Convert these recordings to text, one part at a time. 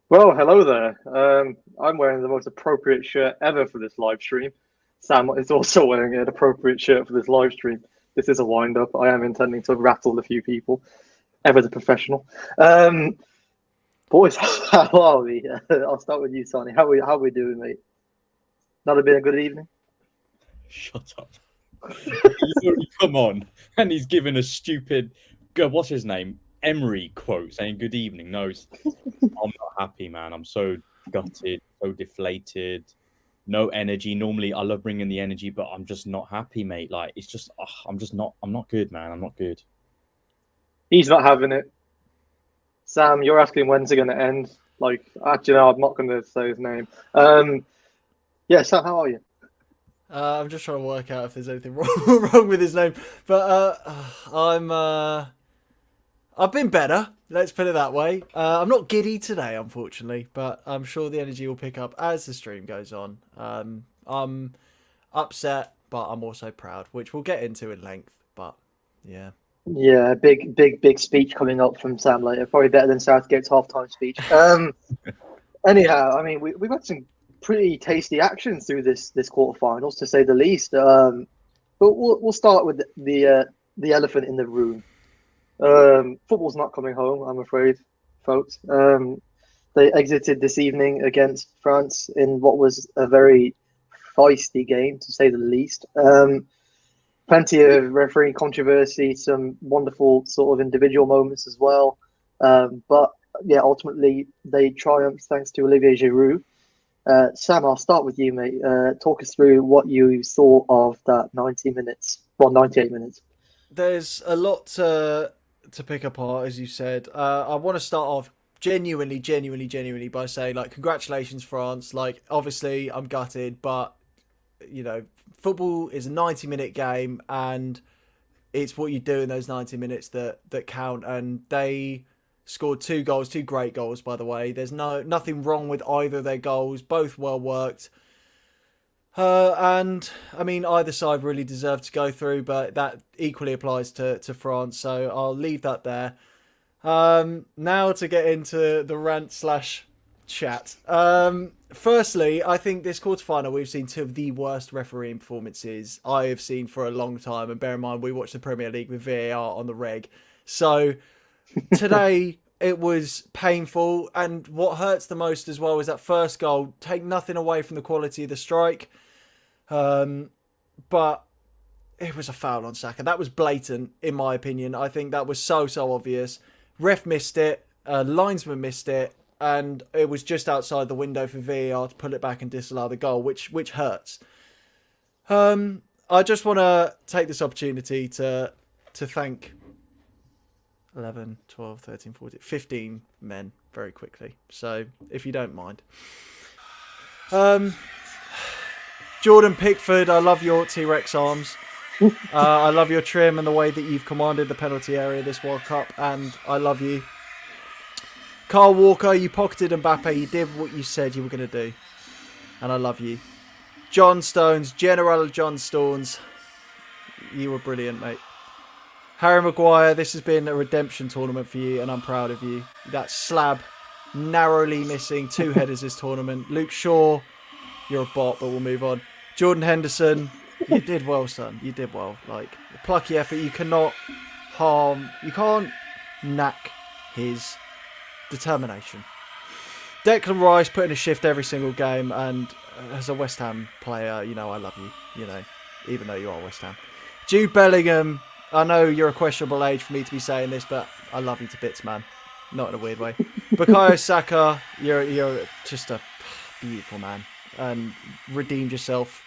Well, hello there. I'm wearing the most appropriate shirt ever for this live stream. Sam is also wearing an appropriate shirt for this live stream. This is a wind up. I am intending to rattle a few people, ever the professional. Um, Boys, how are we? I'll start with you, Sonny. How we doing, mate? Not been a good evening? Shut up. Come on. And he's given a stupid, what's his name? Emery quote saying good evening. No, I'm not happy, man. I'm so gutted, so deflated, no energy. Normally, I love bringing the energy, but I'm just not happy, mate. Like, it's just, I'm not good, man. I'm not good. He's not having it. Sam, you're asking when's it going to end? Like, actually, no, I'm not going to say his name. Yeah, Sam, how are you? I'm just trying to work out if there's anything wrong with his name, but I've been better. Let's put it that way. I'm not giddy today, unfortunately, but I'm sure the energy will pick up as the stream goes on. I'm upset, but I'm also proud, which we'll get into in length. But yeah, Yeah, big speech coming up from Sam later. Probably better than Southgate's halftime speech. Anyhow, I mean, we've had some pretty tasty actions through this quarterfinals, to say the least. But we'll start with the elephant in the room. Football's not coming home, I'm afraid, folks. They exited this evening against France in what was a very feisty game, to say the least. Plenty of refereeing controversy, some wonderful sort of individual moments as well. But yeah, ultimately they triumphed thanks to Olivier Giroud. Sam, I'll start with you, mate. Talk us through what you thought of that 90 minutes, well, 98 minutes. there's a lot to pick apart, as you said. I want to start off genuinely by saying, like, congratulations, France. Like, obviously, I'm gutted, but football is a 90-minute game, and it's what you do in those 90 minutes that count. And they scored two goals, two great goals, by the way. There's nothing wrong with either of their goals, both well worked. And I mean, either side really deserved to go through, but that equally applies to France. So I'll leave that there. Now to get into the rant slash chat. Firstly, I think this quarterfinal we've seen two of the worst refereeing performances I have seen for a long time. And bear in mind, we watch the Premier League with VAR on the reg. So today it was painful. And what hurts the most as well is that first goal. Take nothing away from the quality of the strike. But it was a foul on Saka. That was blatant, in my opinion. I think that was so obvious. Ref missed it, linesman missed it, and it was just outside the window for VAR to pull it back and disallow the goal, which hurts. I just want to take this opportunity to thank 11, 12, 13, 14, 15 men very quickly. So, if you don't mind. Jordan Pickford, I love your T-Rex arms. I love your trim and the way that you've commanded the penalty area this World Cup, and I love you. Carl Walker, you pocketed Mbappe. You did what you said you were going to do, and I love you. John Stones, General John Stones, you were brilliant, mate. Harry Maguire, this has been a redemption tournament for you, and I'm proud of you. That slab narrowly missing two headers this tournament. Luke Shaw, you're a bot, but we'll move on. Jordan Henderson, you did well, son. You did well. Like, plucky effort. You cannot harm. You can't knack his determination. Declan Rice put in a shift every single game, and as a West Ham player, I love you. Even though you are West Ham. Jude Bellingham, I know you're a questionable age for me to be saying this, but I love you to bits, man. Not in a weird way. Bukayo Saka, you're just a beautiful man, and redeemed yourself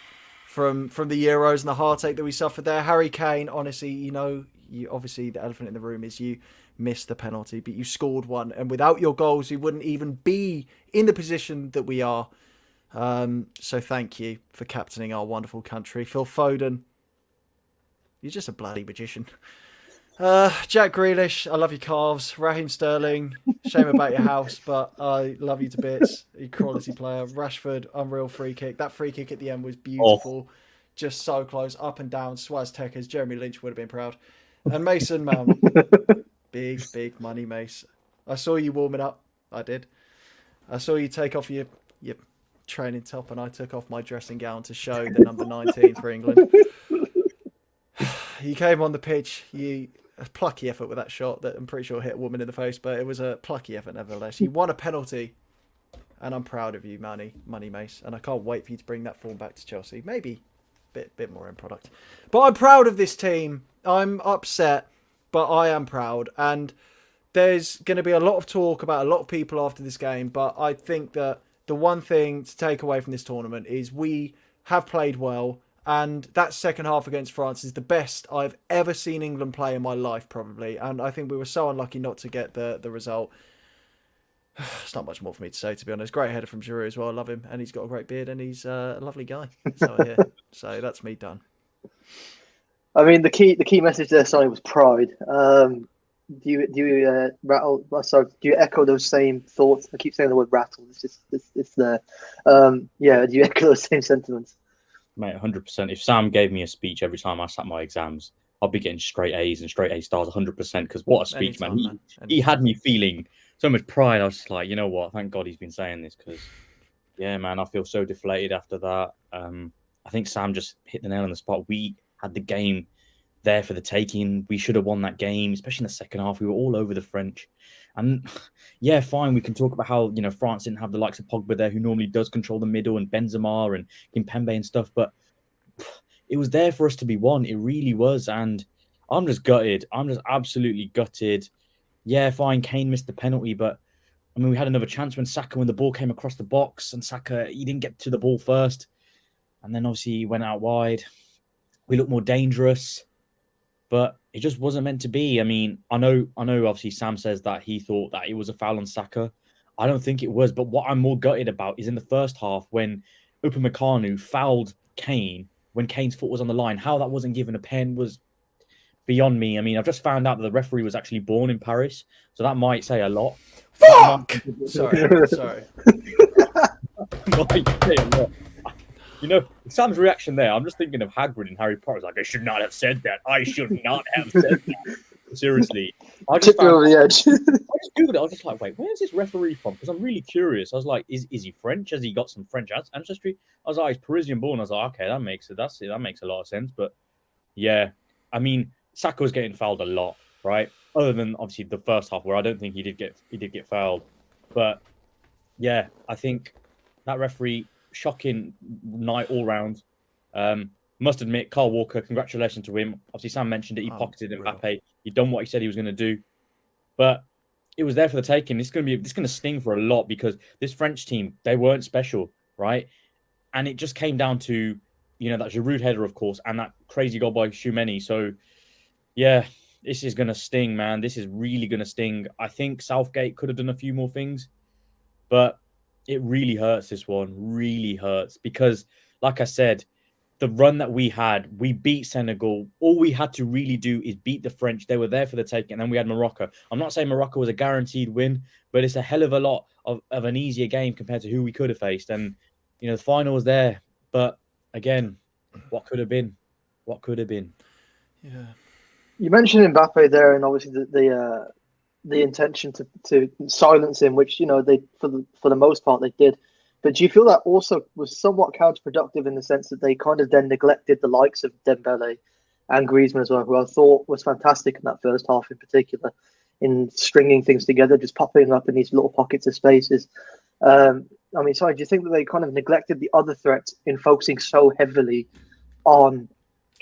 from the Euros and the heartache that we suffered there. Harry Kane, honestly, you obviously the elephant in the room is you missed the penalty, but you scored one, and without your goals, we wouldn't even be in the position that we are. So thank you for captaining our wonderful country. Phil Foden, you're just a bloody magician. Jack Grealish, I love your calves. Raheem Sterling, shame about your house, but I love you to bits. You quality player. Rashford, unreal free kick. That free kick at the end was beautiful. Just so close, up and down. Swaz Tekers, Jeremy Lynch would have been proud. And Mason Mount, big money, Mace. I saw you warming up. I did. I saw you take off your training top, and I took off my dressing gown to show the number 19 for England. You came on the pitch. A plucky effort with that shot that I'm pretty sure hit a woman in the face, but it was a plucky effort nevertheless. You won a penalty, and I'm proud of you, Money Mace, and I can't wait for you to bring that form back to Chelsea. Maybe a bit more end product, but I'm proud of this team. I'm upset, but I am proud, and there's going to be a lot of talk about a lot of people after this game, but I think that the one thing to take away from this tournament is we have played well. And that second half against France is the best I've ever seen England play in my life, probably. And I think we were so unlucky not to get the result. It's not much more for me to say, to be honest. Great header from Giroud as well. I love him. And he's got a great beard and he's a lovely guy. So I hear. So that's me done. I mean, the key message there, Sonny, was pride. Do you rattle? Sorry, do you echo those same thoughts? I keep saying the word rattle. It's there. Yeah. Do you echo those same sentiments? Mate, 100%. If Sam gave me a speech every time I sat my exams, I'd be getting straight A's and straight A stars 100%. Because what a speech, Anytime, man. He had me feeling so much pride. I was just like, you know what? Thank God he's been saying this because, yeah, man, I feel so deflated after that. I think Sam just hit the nail on the spot. We had the game there for the taking. We should have won that game, especially in the second half. We were all over the French. And yeah, fine, we can talk about how, you know, France didn't have the likes of Pogba there, who normally does control the middle, and Benzema and Kimpembe and stuff. But it was there for us to be won. It really was. And I'm just gutted. I'm just absolutely gutted. Yeah, fine, Kane missed the penalty, but I mean, we had another chance when the ball came across the box, and Saka, he didn't get to the ball first. And then obviously he went out wide. We looked more dangerous. But it just wasn't meant to be. I mean, I know. Obviously, Sam says that he thought that it was a foul on Saka. I don't think it was. But what I'm more gutted about is in the first half when Upamecano fouled Kane when Kane's foot was on the line. How that wasn't given a pen was beyond me. I mean, I've just found out that the referee was actually born in Paris, so that might say a lot. Fuck! Sorry. Might say a lot. You know, Sam's reaction there, I'm just thinking of Hagrid and Harry Potter. Like, I should not have said that. I should not have said that. Seriously. I just Tipped over the edge. I just Googled it. I was just like, wait, where's this referee from? Because I'm really curious. I was like, is he French? Has he got some French ancestry? I was like, he's Parisian born. I was like, okay, that makes a lot of sense. But yeah, I mean, Saka was getting fouled a lot, right? Other than obviously the first half where I don't think he did get fouled. But yeah, I think that referee, shocking night all round. Must admit, Carl Walker, congratulations to him. Obviously, Sam mentioned it. He pocketed Mbappe. He'd done what he said he was going to do. But it was there for the taking. It's going to sting for a lot because this French team, they weren't special, right? And it just came down to, you know, that Giroud header, of course, and that crazy goal by Tchouameni. So, yeah, this is going to sting, man. This is really going to sting. I think Southgate could have done a few more things, but it really hurts, this one. Really hurts because, like I said, the run that we had, we beat Senegal. All we had to really do is beat the French. They were there for the taking. And then we had Morocco. I'm not saying Morocco was a guaranteed win, but it's a hell of a lot of an easier game compared to who we could have faced. And, you know, the final was there. But, again, what could have been? What could have been? Yeah. You mentioned Mbappe there, and obviously the intention to silence him, which, you know, they for the most part they did. But do you feel that also was somewhat counterproductive in the sense that they kind of then neglected the likes of Dembele and Griezmann as well, who I thought was fantastic in that first half in particular, in stringing things together, just popping up in these little pockets of spaces. I mean, sorry, do you think that they kind of neglected the other threats in focusing so heavily on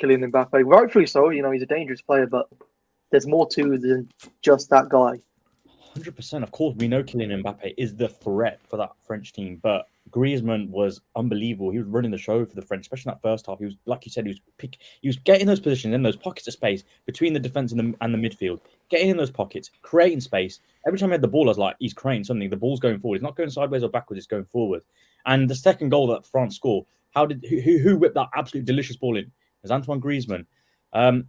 Kylian Mbappe? Rightfully so, you know, he's a dangerous player, but there's more to than just that guy. 100%. Of course, we know Kylian Mbappe is the threat for that French team, but Griezmann was unbelievable. He was running the show for the French, especially in that first half. He was, like you said, he was getting those positions in those pockets of space between the defense and the midfield, getting in those pockets, creating space. Every time he had the ball, I was like, he's creating something. The ball's going forward. It's not going sideways or backwards. It's going forward. And the second goal that France scored, who whipped that absolute delicious ball in? It was Antoine Griezmann.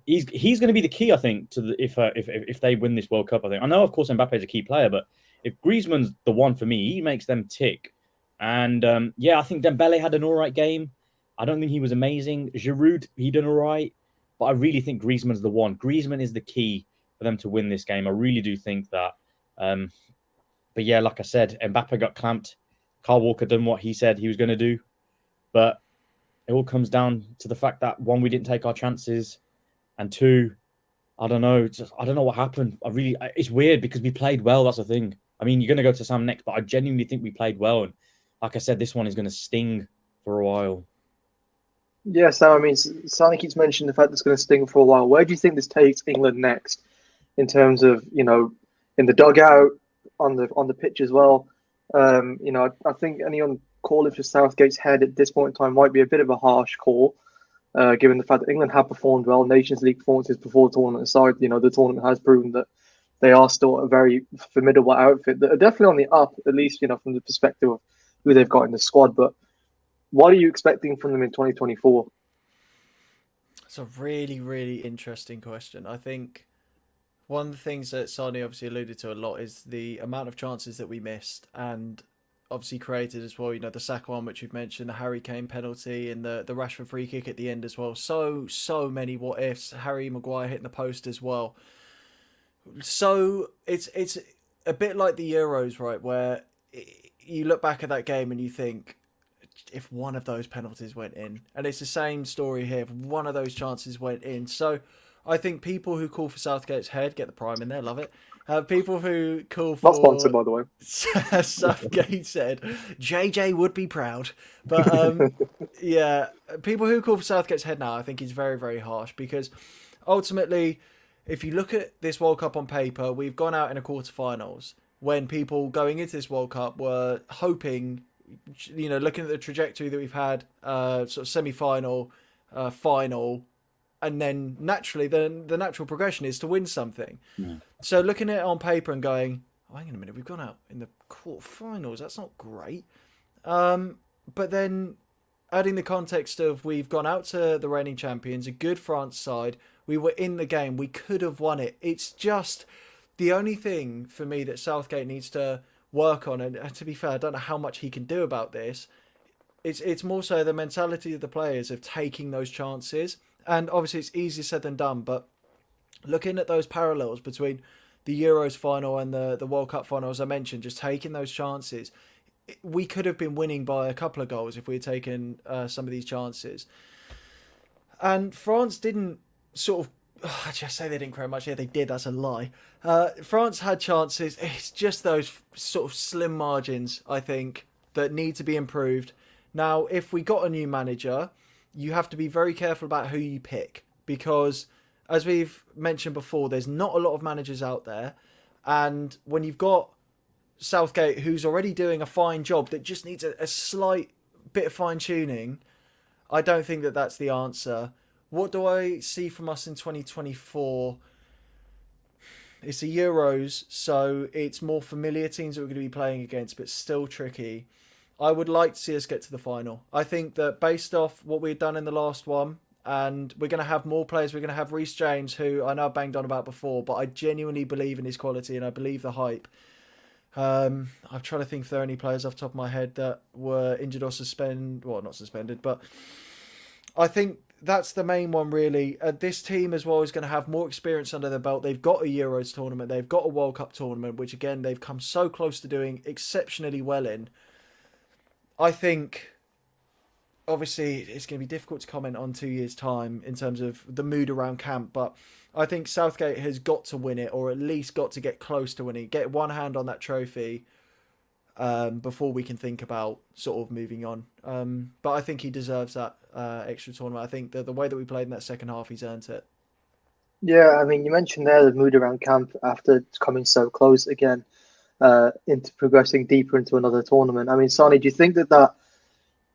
He's going to be the key, I think, to if they win this World Cup. I think. I know, of course, Mbappe is a key player, but if Griezmann's the one for me, he makes them tick. And yeah, I think Dembele had an all right game. I don't think he was amazing. Giroud, he done all right, but I really think Griezmann's the one. Griezmann is the key for them to win this game. I really do think that. But yeah, like I said, Mbappe got clamped. Kyle Walker done what he said he was going to do. But it all comes down to the fact that, one, we didn't take our chances. And two, I don't know. I don't know what happened. It's weird because we played well. That's the thing. I mean, you're going to go to Sam next, but I genuinely think we played well. And like I said, this one is going to sting for a while. Yeah, so I mean, Sonny keeps mentioning the fact that it's going to sting for a while. Where do you think this takes England next, in terms of, you know, in the dugout, on the pitch as well? You know, I think anyone calling for Southgate's head at this point in time might be a bit of a harsh call, given the fact that England have performed well, Nations League performances before the tournament aside. You know, the tournament has proven that they are still a very formidable outfit that are definitely on the up, at least, you know, from the perspective of who they've got in the squad. But what are you expecting from them in 2024? It's a really, really interesting question. I think one of the things that Sani obviously alluded to a lot is the amount of chances that we missed, and obviously created as well. You know, the Saka one, which you've mentioned, the Harry Kane penalty, and the Rashford free kick at the end as well. So many what ifs. Harry Maguire hitting the post as well. So it's a bit like the Euros, right? Where you look back at that game and you think, if one of those penalties went in, and it's the same story here. If one of those chances went in, so I think people who call for Southgate's head, get the prime in there, love it. People who call for Not sponsored, by the way. Southgate said JJ would be proud, but yeah, people who call for Southgate's head now, I think is very, very harsh, because ultimately, if you look at this World Cup on paper, we've gone out in a quarterfinals when people going into this World Cup were hoping, you know, looking at the trajectory that we've had, sort of semi-final, final, and then naturally, the natural progression is to win something. Yeah. So looking at it on paper and going, oh, hang on a minute, we've gone out in the quarterfinals. That's not great. But then adding the context of we've gone out to the reigning champions, a good France side. We were in the game. We could have won it. It's just the only thing for me that Southgate needs to work on, and to be fair, I don't know how much he can do about this. It's more so the mentality of the players of taking those chances. And obviously it's easier said than done, but looking at those parallels between the Euros final and the World Cup final, as I mentioned, just taking those chances, we could have been winning by a couple of goals if we had taken some of these chances. And France didn't sort of, I just say they didn't create much. Yeah, they did. That's a lie. France had chances. It's just those sort of slim margins, I think, that need to be improved. Now, if we got a new manager, you have to be very careful about who you pick, because, as we've mentioned before, there's not a lot of managers out there. And when you've got Southgate, who's already doing a fine job that just needs a slight bit of fine-tuning, I don't think that that's the answer. What do I see from us in 2024? It's the Euros, so it's more familiar teams that we're going to be playing against, but still tricky. I would like to see us get to the final. I think that based off what we've done in the last one, and we're going to have more players. We're going to have Reece James, who I know I've banged on about before, but I genuinely believe in his quality and I believe the hype. I'm trying to think if there are any players off the top of my head that were injured or suspended. Well, not suspended, but I think that's the main one, really. This team as well is going to have more experience under their belt. They've got a Euros tournament. They've got a World Cup tournament, which, again, they've come so close to doing exceptionally well in. I think, obviously, it's going to be difficult to comment on 2 years' time in terms of the mood around camp, but I think Southgate has got to win it, or at least got to get close to winning, get one hand on that trophy before we can think about sort of moving on. But I think he deserves that extra tournament. I think that the way that we played in that second half, he's earned it. Yeah, I mean, you mentioned there the mood around camp after coming so close again, into progressing deeper into another tournament. I mean, Sonny, do you think that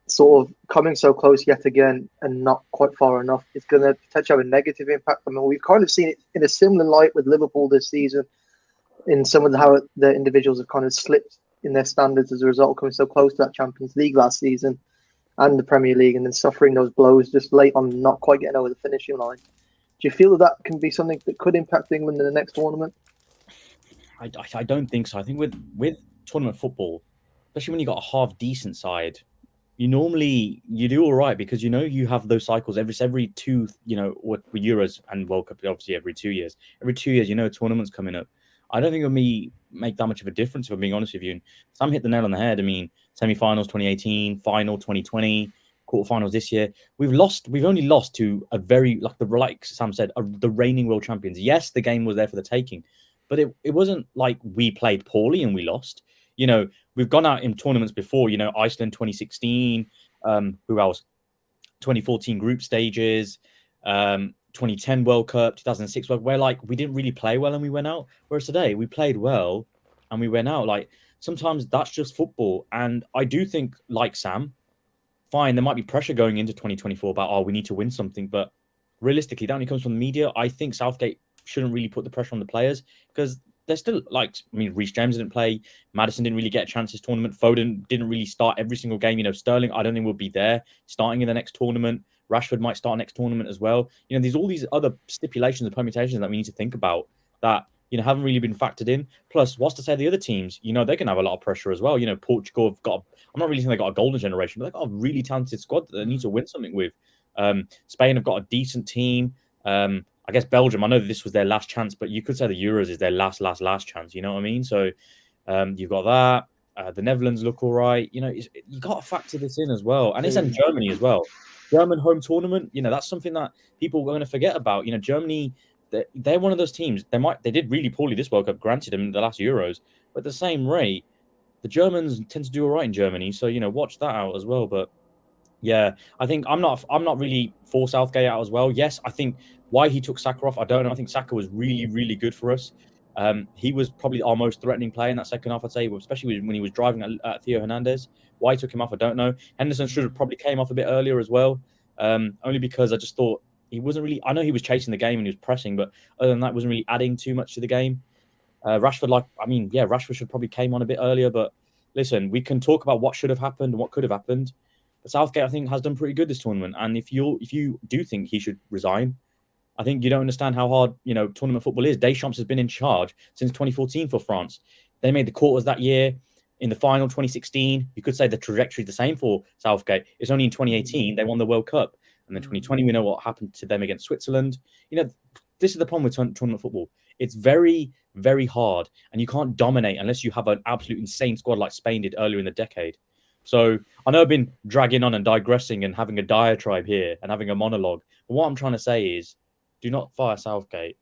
sort of coming so close yet again and not quite far enough is going to potentially have a negative impact? I mean, we've kind of seen it in a similar light with Liverpool this season, in some of how the individuals have kind of slipped in their standards as a result of coming so close to that Champions League last season and the Premier League, and then suffering those blows just late on, not quite getting over the finishing line. Do you feel that can be something that could impact England in the next tournament? I don't think so. I think with tournament football, especially when you got a half decent side, you do all right, because you have those cycles every two, with Euros and World Cup, obviously every 2 years. Every 2 years, a tournament's coming up. I don't think it'll make that much of a difference, if I'm being honest with you. And Sam hit the nail on the head. I mean, semi-finals 2018, final 2020, quarterfinals this year. We've only lost to a very, like Sam said, the reigning world champions. Yes, the game was there for the taking, but it wasn't like we played poorly and we lost. You know, we've gone out in tournaments before, you know, Iceland 2016, who else? 2014 group stages, 2010 World Cup, 2006 World Cup, where like we didn't really play well and we went out. Whereas today we played well and we went out. Like sometimes that's just football. And I do think, like Sam, fine, there might be pressure going into 2024 about, oh, we need to win something. But realistically, that only comes from the media. I think Southgate shouldn't really put the pressure on the players because they're still like, I mean, Reece James didn't play. Madison didn't really get a chance this tournament. Foden didn't really start every single game. You know, Sterling, I don't think will be there starting in the next tournament. Rashford might start next tournament as well. You know, there's all these other stipulations and permutations that we need to think about that, you know, haven't really been factored in. Plus, what's to say the other teams, you know, they're going to have a lot of pressure as well. You know, Portugal have got, I'm not really saying they got a golden generation, but they've got a really talented squad that they need to win something with. Spain have got a decent team. I guess Belgium, I know that this was their last chance, but you could say the Euros is their last chance. You know what I mean? So you've got that. The Netherlands look all right. You know, you got to factor this in as well. And it's in Germany as well. German home tournament, you know, that's something that people are going to forget about. You know, Germany, they're one of those teams. They did really poorly this World Cup, granted them the last Euros, but at the same rate, the Germans tend to do all right in Germany. So, you know, watch that out as well. But yeah, I think I'm not really for Southgate out as well. Yes, I think why he took Saka off, I don't know. I think Saka was really, really good for us. He was probably our most threatening player in that second half, I'd say, especially when he was driving at Theo Hernandez. Why he took him off, I don't know. Henderson should have probably came off a bit earlier as well, only because I just thought he wasn't really. I know he was chasing the game and he was pressing, but other than that, wasn't really adding too much to the game. Rashford, Rashford should probably came on a bit earlier. But listen, we can talk about what should have happened and what could have happened. But Southgate, I think, has done pretty good this tournament. And if you do think he should resign, I think you don't understand how hard, you know, tournament football is. Deschamps has been in charge since 2014 for France. They made the quarters that year. In the final 2016, you could say the trajectory is the same for Southgate. It's only in 2018 they won the World Cup. And then 2020, we know what happened to them against Switzerland. You know, this is the problem with tournament football. It's very, very hard. And you can't dominate unless you have an absolute insane squad like Spain did earlier in the decade. So I know I've been dragging on and digressing and having a diatribe here and having a monologue. But what I'm trying to say is, do not fire Southgate.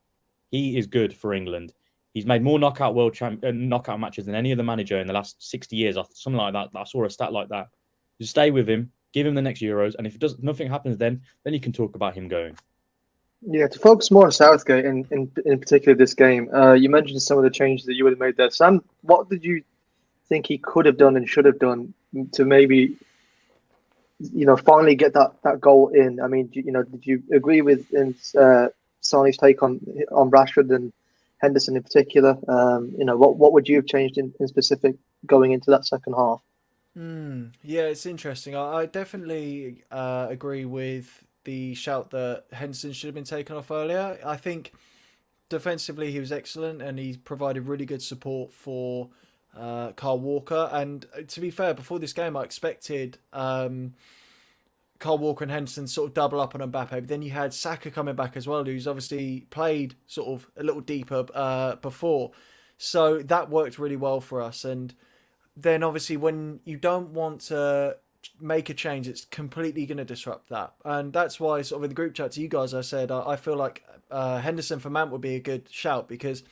He is good for England. He's made more knockout knockout matches than any other manager in the last 60 years, or something like that. I saw a stat like that. Just stay with him, give him the next Euros, and if nothing happens, then you can talk about him going. Yeah, to focus more on Southgate in particular this game, you mentioned some of the changes that you would have made there. Sam, what did you think he could have done and should have done to maybe, you know, finally get that goal in? I mean, you know, did you agree with Sani's take on Rashford and Henderson in particular? You know, what would you have changed in specific going into that second half? Yeah, it's interesting. I definitely agree with the shout that Henderson should have been taken off earlier. I think defensively he was excellent and he provided really good support for Kyle Walker. And to be fair, before this game, I expected Kyle Walker and Henderson sort of double up on Mbappe. But then you had Saka coming back as well, who's obviously played sort of a little deeper before. So that worked really well for us. And then obviously when you don't want to make a change, it's completely going to disrupt that. And that's why sort of in the group chat to you guys, I said I feel like Henderson for Mount would be a good shout because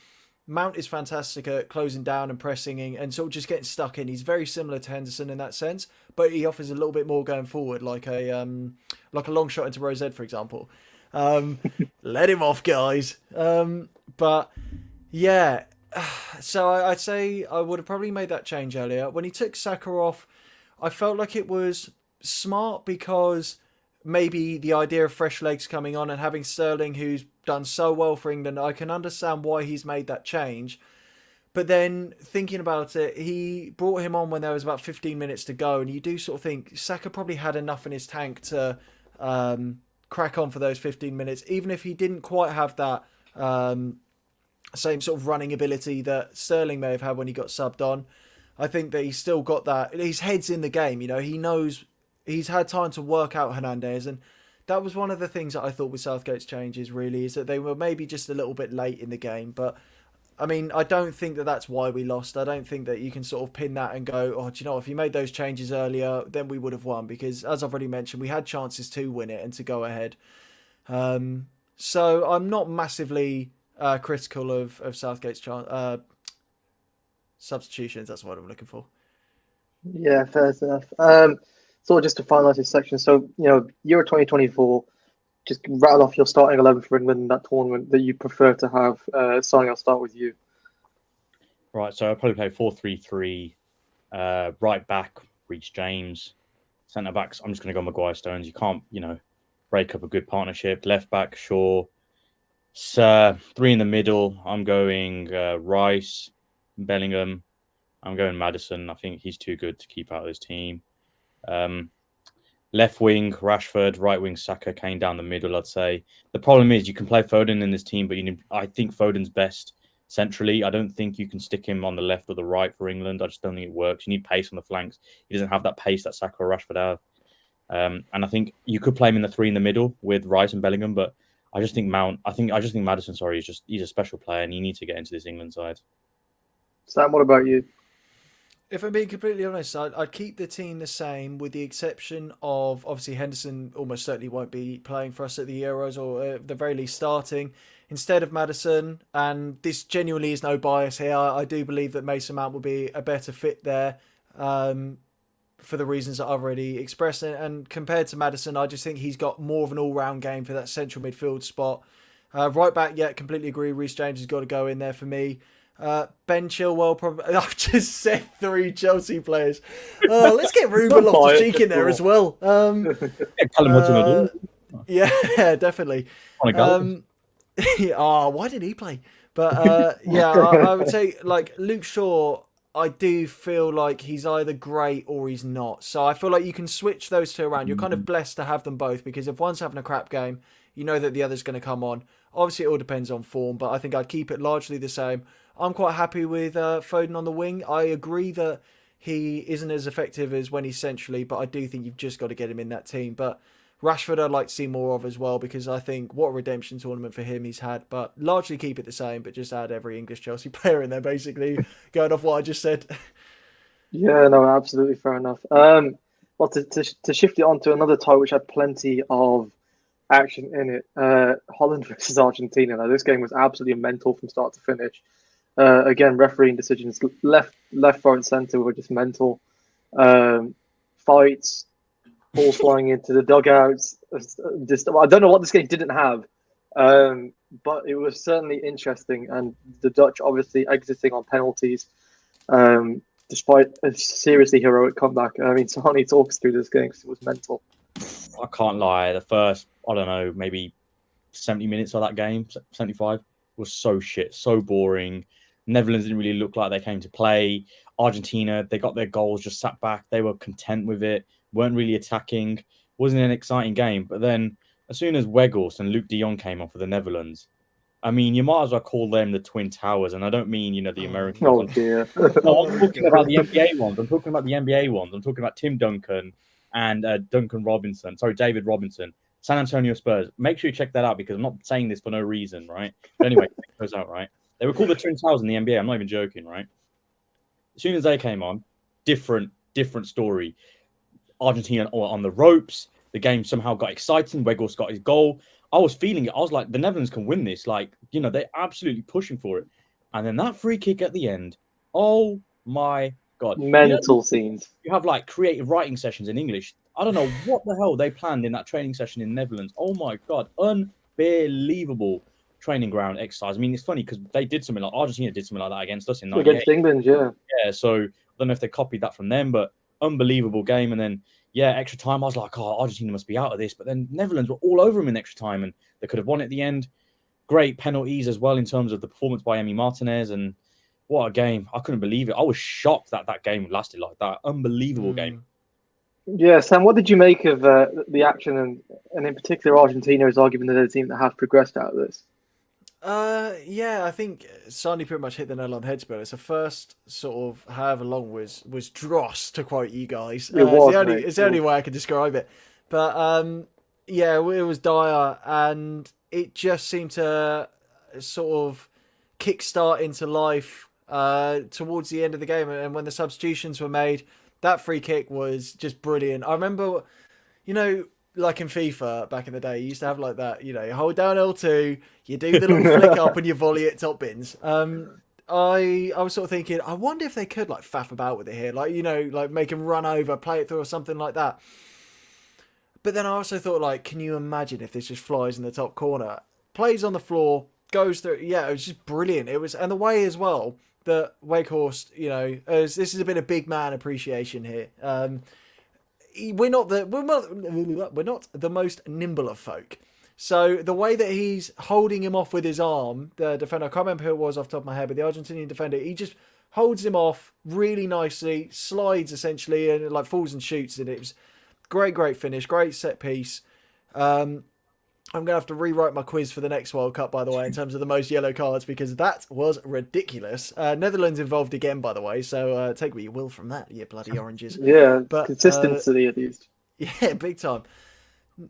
Mount is fantastic at closing down and pressing and sort of just getting stuck in. He's very similar to Henderson in that sense, but he offers a little bit more going forward, like a long shot into Rosette, for example. Let him off, guys. But yeah, so I'd say I would have probably made that change earlier. When he took Saka off, I felt like it was smart because maybe the idea of fresh legs coming on and having Sterling, who's done so well for England, I can understand why he's made that change. But then thinking about it, he brought him on when there was about 15 minutes to go. And you do sort of think Saka probably had enough in his tank to crack on for those 15 minutes, even if he didn't quite have that same sort of running ability that Sterling may have had when he got subbed on. I think that he's still got that. His head's in the game, you know. He knows he's had time to work out Hernandez, and that was one of the things that I thought with Southgate's changes. Really, is that they were maybe just a little bit late in the game, but I mean, I don't think that that's why we lost. I don't think that you can sort of pin that and go, oh, do you know, if you made those changes earlier, then we would have won. Because as I've already mentioned, we had chances to win it and to go ahead. So I'm not massively critical of Southgate's substitutions. That's what I'm looking for. Yeah, fair enough. So just to finalise this section, so Euro 2024, just rattle off your starting 11 for England in that tournament that you prefer to have. Sonny, I'll start with you. Right, so I'll probably play 4-3-3. Right back, Reece James. Centre backs, I'm just going to go Maguire Stones. You can't, break up a good partnership. Left back, Shaw. Three in the middle. I'm going Rice, Bellingham. I'm going Maddison. I think he's too good to keep out of this team. Left wing, Rashford. Right wing, Saka. Kane down the middle, I'd say. The problem is you can play Foden in this team, but I think Foden's best centrally. I don't think you can stick him on the left or the right for England. I just don't think it works. You need pace on the flanks. He doesn't have that pace that Saka or Rashford have. And I think you could play him in the three in the middle with Rice and Bellingham, but I just think Maddison, he's a special player and you need to get into this England side. Sam, what about you? If I'm being completely honest, I'd keep the team the same with the exception of, obviously, Henderson almost certainly won't be playing for us at the Euros or at the very least starting instead of Maddison. And this genuinely is no bias here. I do believe that Mason Mount will be a better fit there for the reasons that I've already expressed. And compared to Maddison, I just think he's got more of an all-round game for that central midfield spot. Right back, completely agree. Reece James has got to go in there for me. Ben Chilwell, probably. I've just said 3 Chelsea players. Let's get Ruben Loftus-Cheek in there as well. Yeah, definitely. Why did he play? But I would say like Luke Shaw. I do feel like he's either great or he's not. So I feel like you can switch those two around. You're kind of blessed to have them both because if one's having a crap game, you know that the other's going to come on. Obviously, it all depends on form, but I think I'd keep it largely the same. I'm quite happy with Foden on the wing. I agree that he isn't as effective as when he's centrally, but I do think you've just got to get him in that team. But Rashford I'd like to see more of as well because I think what a redemption tournament for him he's had. But largely keep it the same, but just add every English Chelsea player in there, basically, going off what I just said. Yeah, no, absolutely fair enough. Well, to shift it on to another tie which had plenty of action in it, Holland versus Argentina. Now, this game was absolutely mental from start to finish. Again, refereeing decisions left, front, centre were just mental. Fights, balls flying into the dugouts. I don't know what this game didn't have, but it was certainly interesting. And the Dutch obviously exiting on penalties, despite a seriously heroic comeback. I mean, Sahani talks through this game because it was mental. I can't lie. The first, I don't know, maybe 70 minutes of that game, 75, was so shit, so boring. Netherlands didn't really look like they came to play. Argentina, they got their goals, just sat back. They were content with it, weren't really attacking. Wasn't an exciting game. But then as soon as Weghorst and Luke de Jong came off for the Netherlands, I mean, you might as well call them the Twin Towers. And I don't mean, the American ones. Oh, dear. No, I'm talking about the NBA ones. I'm talking about Tim Duncan and David Robinson. San Antonio Spurs. Make sure you check that out because I'm not saying this for no reason, right? But anyway, check those out, right? They were called the Twin Towers in the NBA. I'm not even joking, right? As soon as they came on, different story. Argentina on the ropes. The game somehow got exciting. Weghorst got his goal. I was feeling it. I was like, the Netherlands can win this. Like, they're absolutely pushing for it. And then that free kick at the end. Oh my God. Mental scenes. You have like creative writing sessions in English. I don't know what the hell they planned in that training session in the Netherlands. Oh my God. Unbelievable training ground exercise. I mean, it's funny because they did something like Argentina did something like that against us in 98. Against England, yeah. Yeah, so I don't know if they copied that from them, but unbelievable game. And then, extra time. I was like, Argentina must be out of this. But then Netherlands were all over them in extra time and they could have won at the end. Great penalties as well in terms of the performance by Emi Martinez. And what a game. I couldn't believe it. I was shocked that that game lasted like that. Unbelievable game. Yeah, Sam, what did you make of the action and in particular Argentina is arguing that they're the team that have progressed out of this? I think Sani pretty much hit the nail on the head. But it's the first sort of however long was dross to quote you guys. It's the only way I can describe it. But it was dire, and it just seemed to sort of kickstart into life towards the end of the game, and when the substitutions were made, that free kick was just brilliant. I remember, like in FIFA back in the day, you used to have like that, you hold down L2, you do the little flick up and you volley it top bins. I was sort of thinking, I wonder if they could like faff about with it here, like, like make him run over, play it through or something like that. But then I also thought, like, can you imagine if this just flies in the top corner, plays on the floor, goes through? Yeah, it was just brilliant. It was, and the way as well that Wakehorst, as this is a bit of big man appreciation here. We're not the most nimble of folk. So the way that he's holding him off with his arm, the defender, I can't remember who it was off the top of my head, but the Argentinian defender, he just holds him off really nicely, slides essentially, and like falls and shoots. And it was great finish, great set piece. I'm going to have to rewrite my quiz for the next World Cup, by the way, in terms of the most yellow cards, because that was ridiculous. Netherlands involved again, by the way, so take what you will from that, you bloody oranges. Yeah, but consistency at least. Yeah, big time.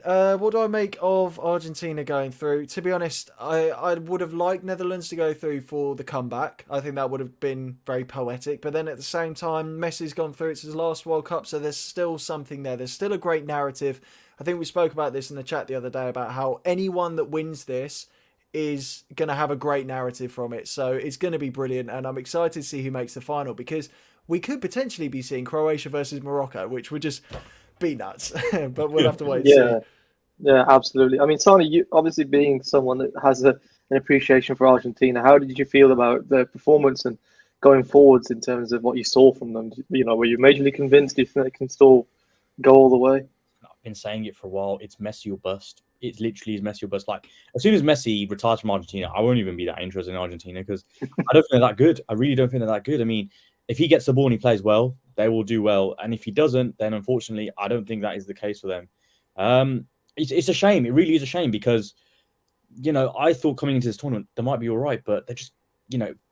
What do I make of Argentina going through? To be honest, I would have liked Netherlands to go through for the comeback. I think that would have been very poetic. But then at the same time, Messi's gone through. It's his last World Cup, so there's still something there. There's still a great narrative. I think we spoke about this in the chat the other day about how anyone that wins this is going to have a great narrative from it. So it's going to be brilliant. And I'm excited to see who makes the final, because we could potentially be seeing Croatia versus Morocco, which would just be nuts. But we'll have to wait and see. Yeah, absolutely. I mean, Sonny, you obviously being someone that has an appreciation for Argentina, how did you feel about their performance and going forwards in terms of what you saw from them? Were you majorly convinced? Do you think they can still go all the way? I've been saying it for a while. It's Messi or bust. It's literally is Messi or bust. Like, as soon as Messi retires from Argentina, I won't even be that interested in Argentina, because I don't think they're that good. I really don't think they're that good. I mean, if he gets the ball and he plays well, they will do well. And if he doesn't, then unfortunately, I don't think that is the case for them. It's a shame. It really is a shame, because, I thought coming into this tournament, they might be all right, but they're just,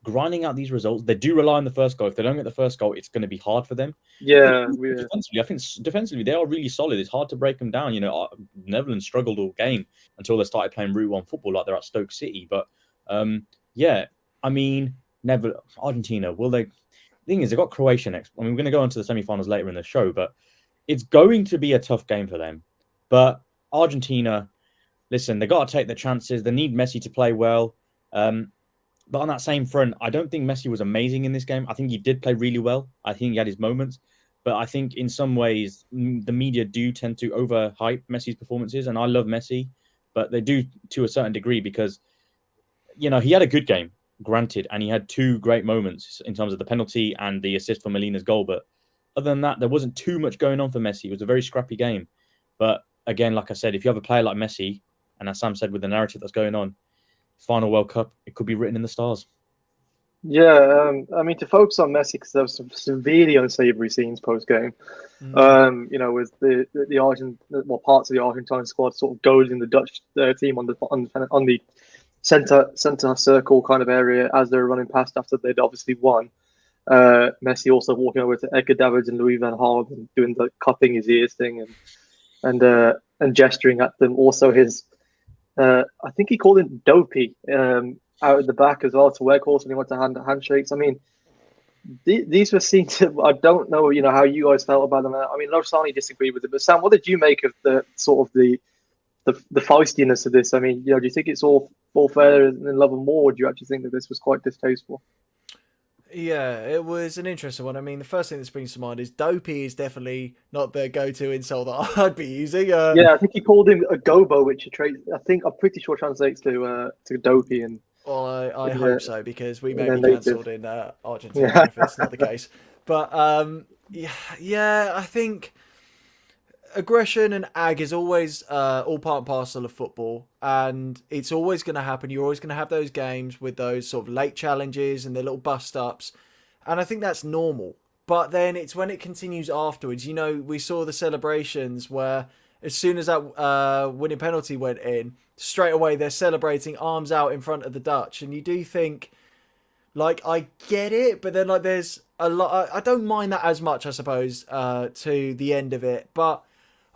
grinding out these results. They do rely on the first goal. If they don't get the first goal, it's going to be hard for them. Yeah. Defensively, I think defensively, they are really solid. It's hard to break them down. Netherlands struggled all game until they started playing Route 1 football like they're at Stoke City. But, yeah, I mean, Argentina, will they? The thing is, they've got Croatia next. I mean, we're going to go on to the semi-finals later in the show, but it's going to be a tough game for them. But Argentina, listen, they got to take their chances. They need Messi to play well. But on that same front, I don't think Messi was amazing in this game. I think he did play really well. I think he had his moments. But I think in some ways, the media do tend to overhype Messi's performances. And I love Messi, but they do to a certain degree, because, he had a good game, granted. And he had two great moments in terms of the penalty and the assist for Molina's goal. But other than that, there wasn't too much going on for Messi. It was a very scrappy game. But again, like I said, if you have a player like Messi, and as Sam said, with the narrative that's going on, final World Cup, it could be written in the stars. Yeah, I mean, to focus on Messi, because there was some severely unsavory scenes post-game. With the parts of the Argentine squad sort of goading the Dutch team on the centre circle kind of area as they were running past after they'd obviously won. Messi also walking over to Edgar Davids and Louis van Gaal and doing the cupping his ears thing and gesturing at them. Also, his I think he called him dopey out at the back as well to Weghorst when he went to handshakes. I mean, these were scenes. I don't know, how you guys felt about them. I mean, Losani disagreed with it, but Sam, what did you make of the sort of the feistiness of this? I mean, do you think it's all fair and love and war, or do you actually think that this was quite distasteful? Yeah, it was an interesting one. I mean, the first thing that springs to mind is dopey is definitely not the go-to insult that I'd be using. Yeah, I think he called him a gobo, which I'm pretty sure translates to dopey. And well, I hope so, because we may be cancelled in Argentina if it's not the case. But yeah, I think aggression and ag is always all part and parcel of football, and it's always going to happen. You're always going to have those games with those sort of late challenges and the little bust ups, and I think that's normal. But then it's when it continues afterwards. We saw the celebrations where as soon as that winning penalty went in, straight away they're celebrating arms out in front of the Dutch, and you do think, like, I get it, but then like there's a lot. I don't mind that as much, I suppose, to the end of it, but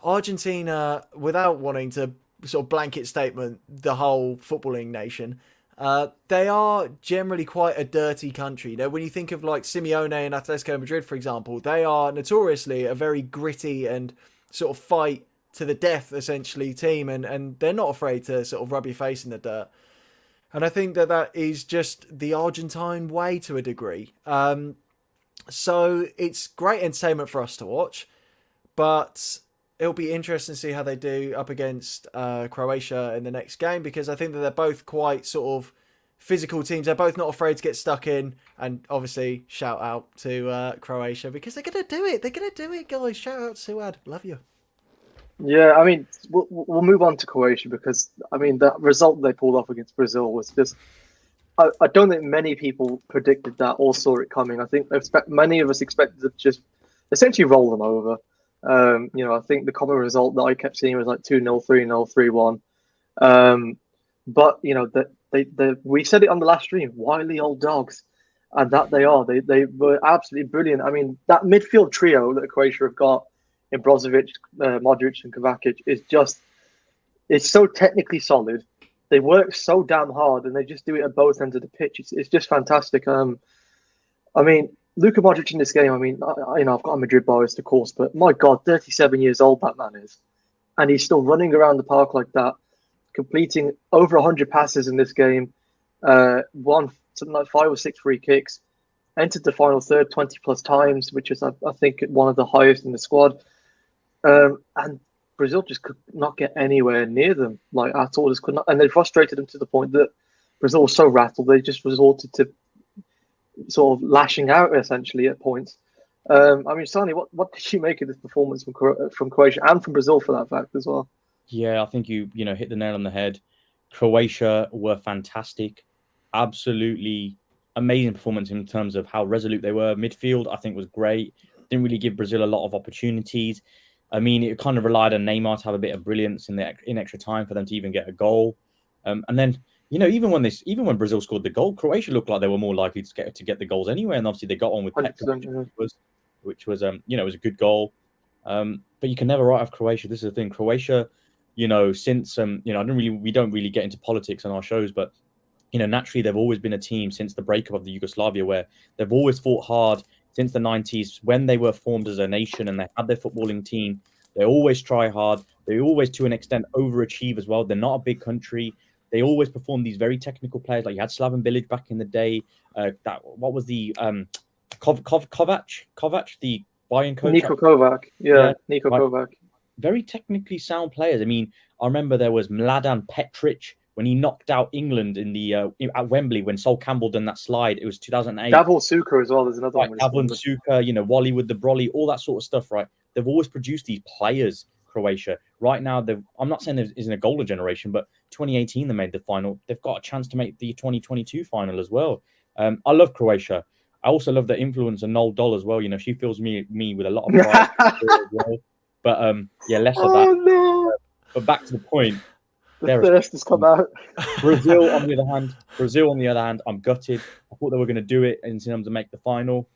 Argentina, without wanting to sort of blanket statement the whole footballing nation, They are generally quite a dirty country. You know, when you think of like Simeone and Atletico Madrid, for example, they are notoriously a very gritty and sort of fight to the death, essentially, team, and they're not afraid to sort of rub your face in the dirt. And I think that is just the Argentine way to a degree. So it's great entertainment for us to watch, but it'll be interesting to see how they do up against Croatia in the next game, because I think that they're both quite sort of physical teams. They're both not afraid to get stuck in, and obviously shout out to Croatia because they're going to do it. They're going to do it, guys. Shout out to Suad. Love you. Yeah, I mean, we'll move on to Croatia because, I mean, that result they pulled off against Brazil was just. I don't think many people predicted that or saw it coming. I think many of us expected to just essentially roll them over. I think the common result that I kept seeing was like 2-0, 3-0, 3-1. But we said it on the last stream, wily old dogs, and that they are. They were absolutely brilliant. I mean, that midfield trio that Croatia have got in Brozovic, Modric, and Kovacic it's so technically solid. They work so damn hard, and they just do it at both ends of the pitch. It's just fantastic. I mean, Luka Modric in this game. I mean, I've got a Madrid bias, of course, but my God, 37 years old that man is, and he's still running around the park like that, completing over 100 passes in this game. Won something like 5 or 6 free kicks, entered the final third 20 plus times, which is I think one of the highest in the squad. And Brazil just could not get anywhere near them, like at all. Just could not, and they frustrated them to the point that Brazil was so rattled they just resorted to sort of lashing out essentially at points. I mean, Sani, what did you make of this performance from Croatia and from Brazil for that fact as well? Yeah, I think you hit the nail on the head. Croatia were fantastic, absolutely amazing performance in terms of how resolute they were. Midfield, I think, was great. Didn't really give Brazil a lot of opportunities. I mean, it kind of relied on Neymar to have a bit of brilliance in extra time for them to even get a goal. And then, even when Brazil scored the goal, Croatia looked like they were more likely to get the goals anyway. And obviously, they got on with Petrovic, which was it was a good goal. But you can never write off Croatia. This is the thing, Croatia. Since we don't really get into politics on our shows, but naturally they've always been a team since the breakup of the Yugoslavia where they've always fought hard. Since the 90s, when they were formed as a nation and they had their footballing team, they always try hard. They always, to an extent, overachieve as well. They're not a big country. They always perform these very technical players. Like you had Slaven Bilic back in the day. What was the Kovac, the Bayern coach? Niko Kovac. Yeah, Niko Kovac. Very technically sound players. I mean, I remember there was Mladen Petric when he knocked out England in the at Wembley when Sol Campbell done that slide. It was 2008. Davor Suker as well. There's another one. Davor Suker, Wally with the brolly, all that sort of stuff, right? They've always produced these players, Croatia. Right now, I'm not saying there isn't a golden generation, but 2018 they made the final. They've got a chance to make the 2022 final as well. I love Croatia. I also love the influence of Noel Doll as well. She fills me with a lot of pride as well. But less of that. No. But back to the point. The thirst has come out. Brazil, on the other hand, I'm gutted. I thought they were going to do it in terms of make the final.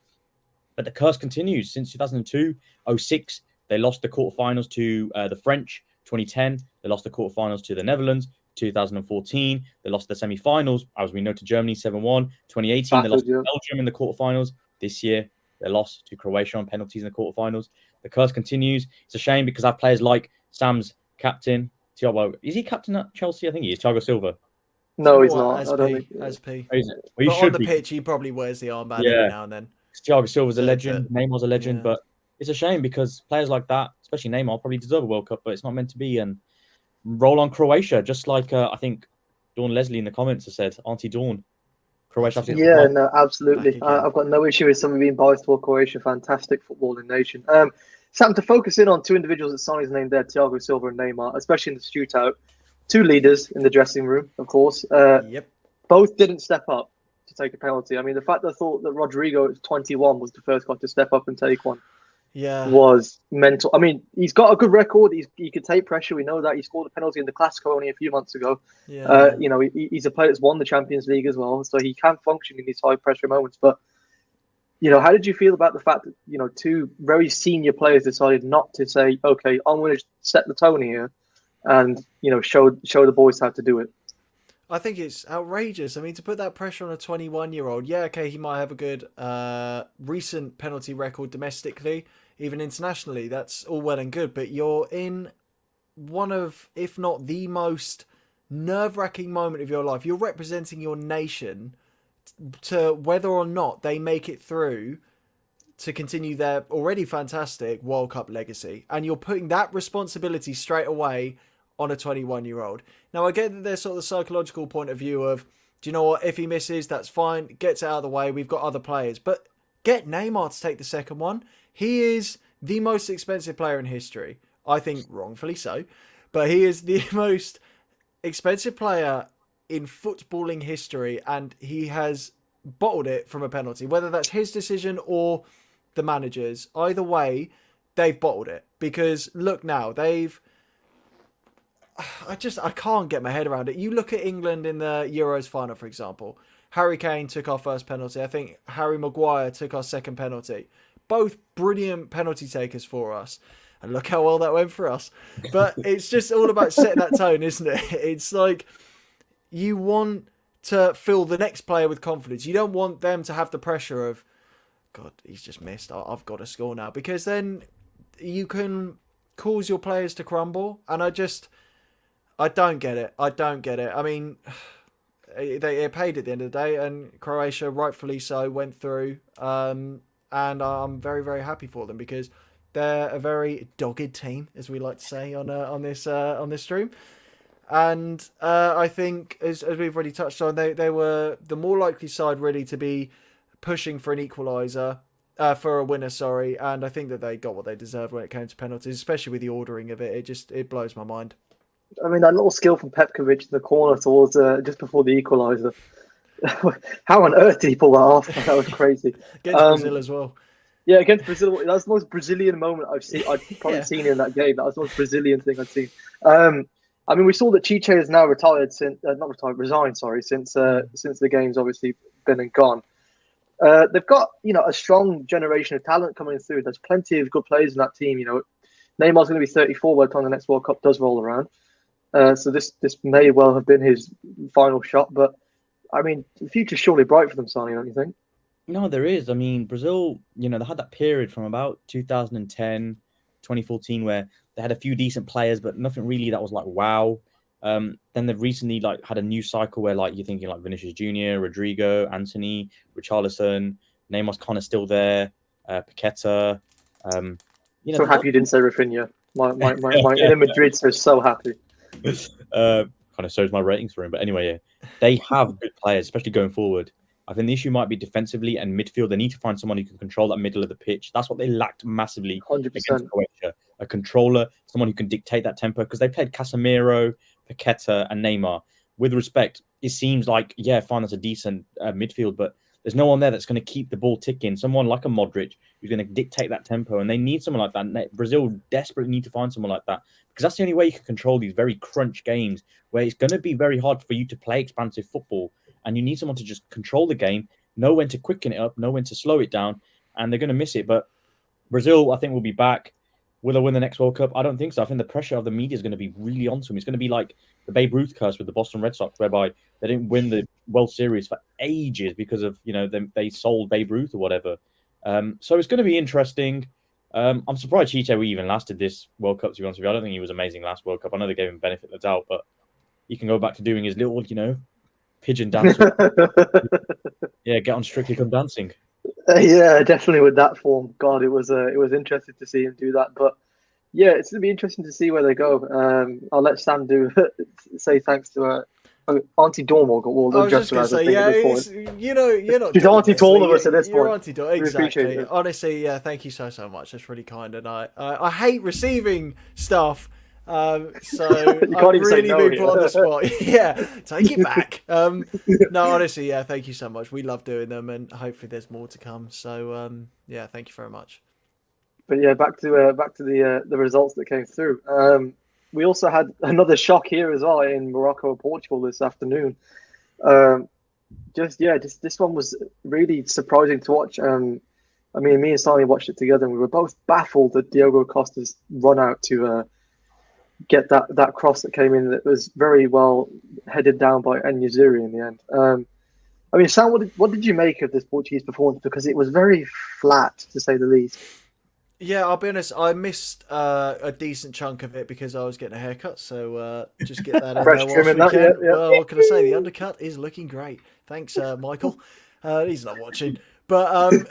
But the curse continues. Since 2002, 06, they lost the quarterfinals to the French. 2010, they lost the quarterfinals to the Netherlands. 2014, they lost the semi-finals, as we know, to Germany 7-1. 2018, they lost to Belgium in the quarterfinals. This year, they lost to Croatia on penalties in the quarterfinals. The curse continues. It's a shame because I have players like Sam's captain. Is he captain at Chelsea? I think he is. Thiago Silva. No, he's not. As P. Is it? Well, but on the pitch, he probably wears the armband every now and then. Thiago Silva's a legend. Neymar's a legend. But it's a shame because players like that, especially Neymar, probably deserve a World Cup, but it's not meant to be. And roll on Croatia, just like I think Dawn Leslie in the comments has said, Auntie Dawn. Croatia. Yeah, no, absolutely. I've got no issue with someone being biased toward Croatia. Fantastic footballing nation. Sam, to focus in on two individuals that Sonny's named there, Thiago Silva and Neymar, especially in the shootout, two leaders in the dressing room, of course. Both didn't step up to take a penalty. I mean, the fact that I thought that Rodrigo at 21 was the first guy to step up and take one was mental. I mean, he's got a good record. He could take pressure. We know that. He scored a penalty in the Clasico only a few months ago. He's a player that's won the Champions League as well, so he can function in these high-pressure moments. But how did you feel about the fact that, two very senior players decided not to say, okay, I'm going to set the tone here and, show the boys how to do it? I think it's outrageous. I mean, to put that pressure on a 21-year-old, yeah, okay, he might have a good recent penalty record domestically, even internationally. That's all well and good, but you're in one of, if not the most nerve-wracking moment of your life. You're representing your nation to whether or not they make it through to continue their already fantastic World Cup legacy. And you're putting that responsibility straight away on a 21-year-old. Now, I get that there's sort of the psychological point of view of, do you know what, if he misses, that's fine, gets it out of the way, we've got other players. But get Neymar to take the second one. He is the most expensive player in history. I think wrongfully so. But he is the most expensive player in footballing history, and he has bottled it from a penalty, whether that's his decision or the manager's. Either way, they've bottled it. Because look now, I can't get my head around it. You look at England in the Euros final, for example. Harry Kane took our first penalty. I think Harry Maguire took our second penalty. Both brilliant penalty takers for us. And look how well that went for us. But it's just all about setting that tone, isn't it? It's like you want to fill the next player with confidence. You don't want them to have the pressure of, God, he's just missed. I've got to score now. Because then you can cause your players to crumble. And I don't get it. I mean, they paid at the end of the day, and Croatia, rightfully so, went through. And I'm very, very happy for them because they're a very dogged team, as we like to say on this stream. And I think, as we've already touched on, they were the more likely side really to be pushing for an equaliser, for a winner, sorry. And I think that they got what they deserved when it came to penalties, especially with the ordering of it. It blows my mind. I mean, that little skill from Petkovic in the corner towards just before the equaliser. How on earth did he pull that off? That was crazy. Against Brazil as well. Yeah, against Brazil. That was the most Brazilian moment I've probably seen in that game. That was the most Brazilian thing I've seen. I mean, we saw that Chiche has now retired resigned, since the game's obviously been and gone. They've got, a strong generation of talent coming through. There's plenty of good players in that team. Neymar's going to be 34 by the time the next World Cup does roll around. So this may well have been his final shot, but I mean, the future's surely bright for them, Sonny, don't you think? No, there is. I mean, Brazil, they had that period from about 2010, 2014, where they had a few decent players, but nothing really that was like, wow. Then they've recently had a new cycle where you're thinking Vinicius Jr., Rodrigo, Anthony, Richarlison, Neymar's kind of still there, Paqueta. So happy you didn't say Rafinha. My inner Madrid so happy. Kind of shows my ratings for him, but anyway, yeah, they have good players, especially going forward. I think the issue might be defensively and midfield. They need to find someone who can control that middle of the pitch. That's what they lacked massively 100%. against Croatia. A controller, someone who can dictate that tempo, because they played Casemiro, Paqueta, and Neymar. With respect, it seems like, yeah, fine, that's a decent midfield, but there's no one there that's going to keep the ball ticking. Someone like a Modric who's going to dictate that tempo, and they need someone like that. Brazil desperately need to find someone like that, because that's the only way you can control these very crunch games where it's going to be very hard for you to play expansive football, and you need someone to just control the game, know when to quicken it up, know when to slow it down, and they're going to miss it. But Brazil, I think, will be back. Will they win the next World Cup? I don't think so. I think the pressure of the media is going to be really onto them. It's going to be like the Babe Ruth curse with the Boston Red Sox, whereby they didn't win the World Series for ages because of, they sold Babe Ruth or whatever. So it's going to be interesting. I'm surprised Chiche even lasted this World Cup, to be honest with you. I don't think he was amazing last World Cup. I know they gave him benefit of the doubt, but he can go back to doing his little, pigeon dance. Yeah, get on Strictly Come Dancing. Yeah, definitely with that form. God, it was interesting to see him do that. But yeah, it's going to be interesting to see where they go. I'll let Sam say thanks to Auntie Dawn. I was just going to say, yeah, you're not. She's Auntie to all of us at this You're point. Auntie Dawn, exactly. Honestly, yeah, thank you so much. That's really kind, and I hate receiving stuff. So I've really been put on the spot. Yeah, take it back. No, honestly, yeah, thank you so much. We love doing them, and hopefully there's more to come. So yeah, thank you very much. But yeah, back to the results that came through. We also had another shock here as well in Morocco and Portugal this afternoon. This one was really surprising to watch. I mean, me and Sally watched it together, and we were both baffled that Diogo Costa's run out to get that cross that came in that was very well headed down by Enyuzuri in the end. I mean, Sam, what did you make of this Portuguese performance? Because it was very flat, to say the least. Yeah, I'll be honest. I missed a decent chunk of it because I was getting a haircut. So just get that in Fresh there trim whilst in we that, can. yeah, yeah. Well, what can I say? The undercut is looking great. Thanks, Michael. He's not watching, but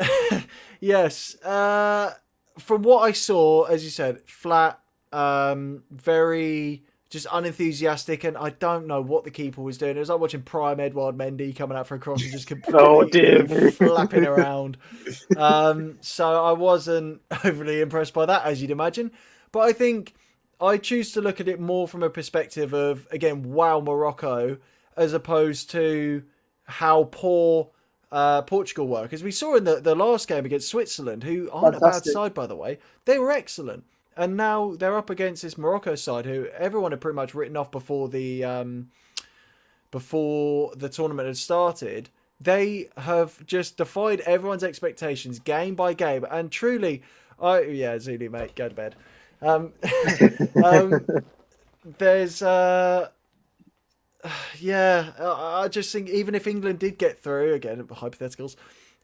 yes. From what I saw, as you said, flat, very just unenthusiastic, and I don't know what the keeper was doing. It was like watching prime Edouard Mendy coming out for a cross and just Oh, completely dear me. flapping around. So I wasn't overly impressed by that, as you'd imagine. But I think I choose to look at it more from a perspective of, again, wow, Morocco, as opposed to how poor Portugal were. Because we saw in the last game against Switzerland, who aren't a bad Fantastic. side, by the way, they were excellent. And now they're up against this Morocco side, who everyone had pretty much written off before the tournament had started. They have just defied everyone's expectations game by game, and truly, Zulu mate, go to bed. There's I just think even if England did get through, again hypotheticals,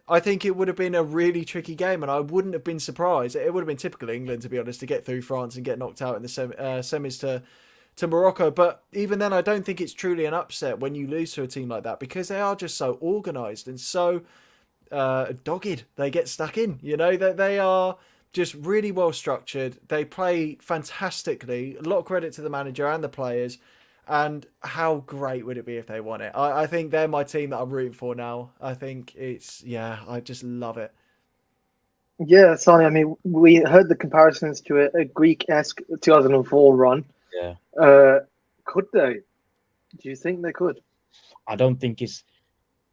I think it would have been a really tricky game, and I wouldn't have been surprised. It would have been typical England, to be honest, to get through France and get knocked out in the semis to Morocco. But even then, I don't think it's truly an upset when you lose to a team like that, because they are just so organised and so dogged. They get stuck in. You know, they are just really well structured. They play fantastically. A lot of credit to the manager and the players. And how great would it be if they won it? I think they're my team that I'm rooting for now. I think I just love it. Yeah, Sonny, I mean, we heard the comparisons to a Greek-esque 2004 run. Yeah. Could they? Do you think they could? I don't think it's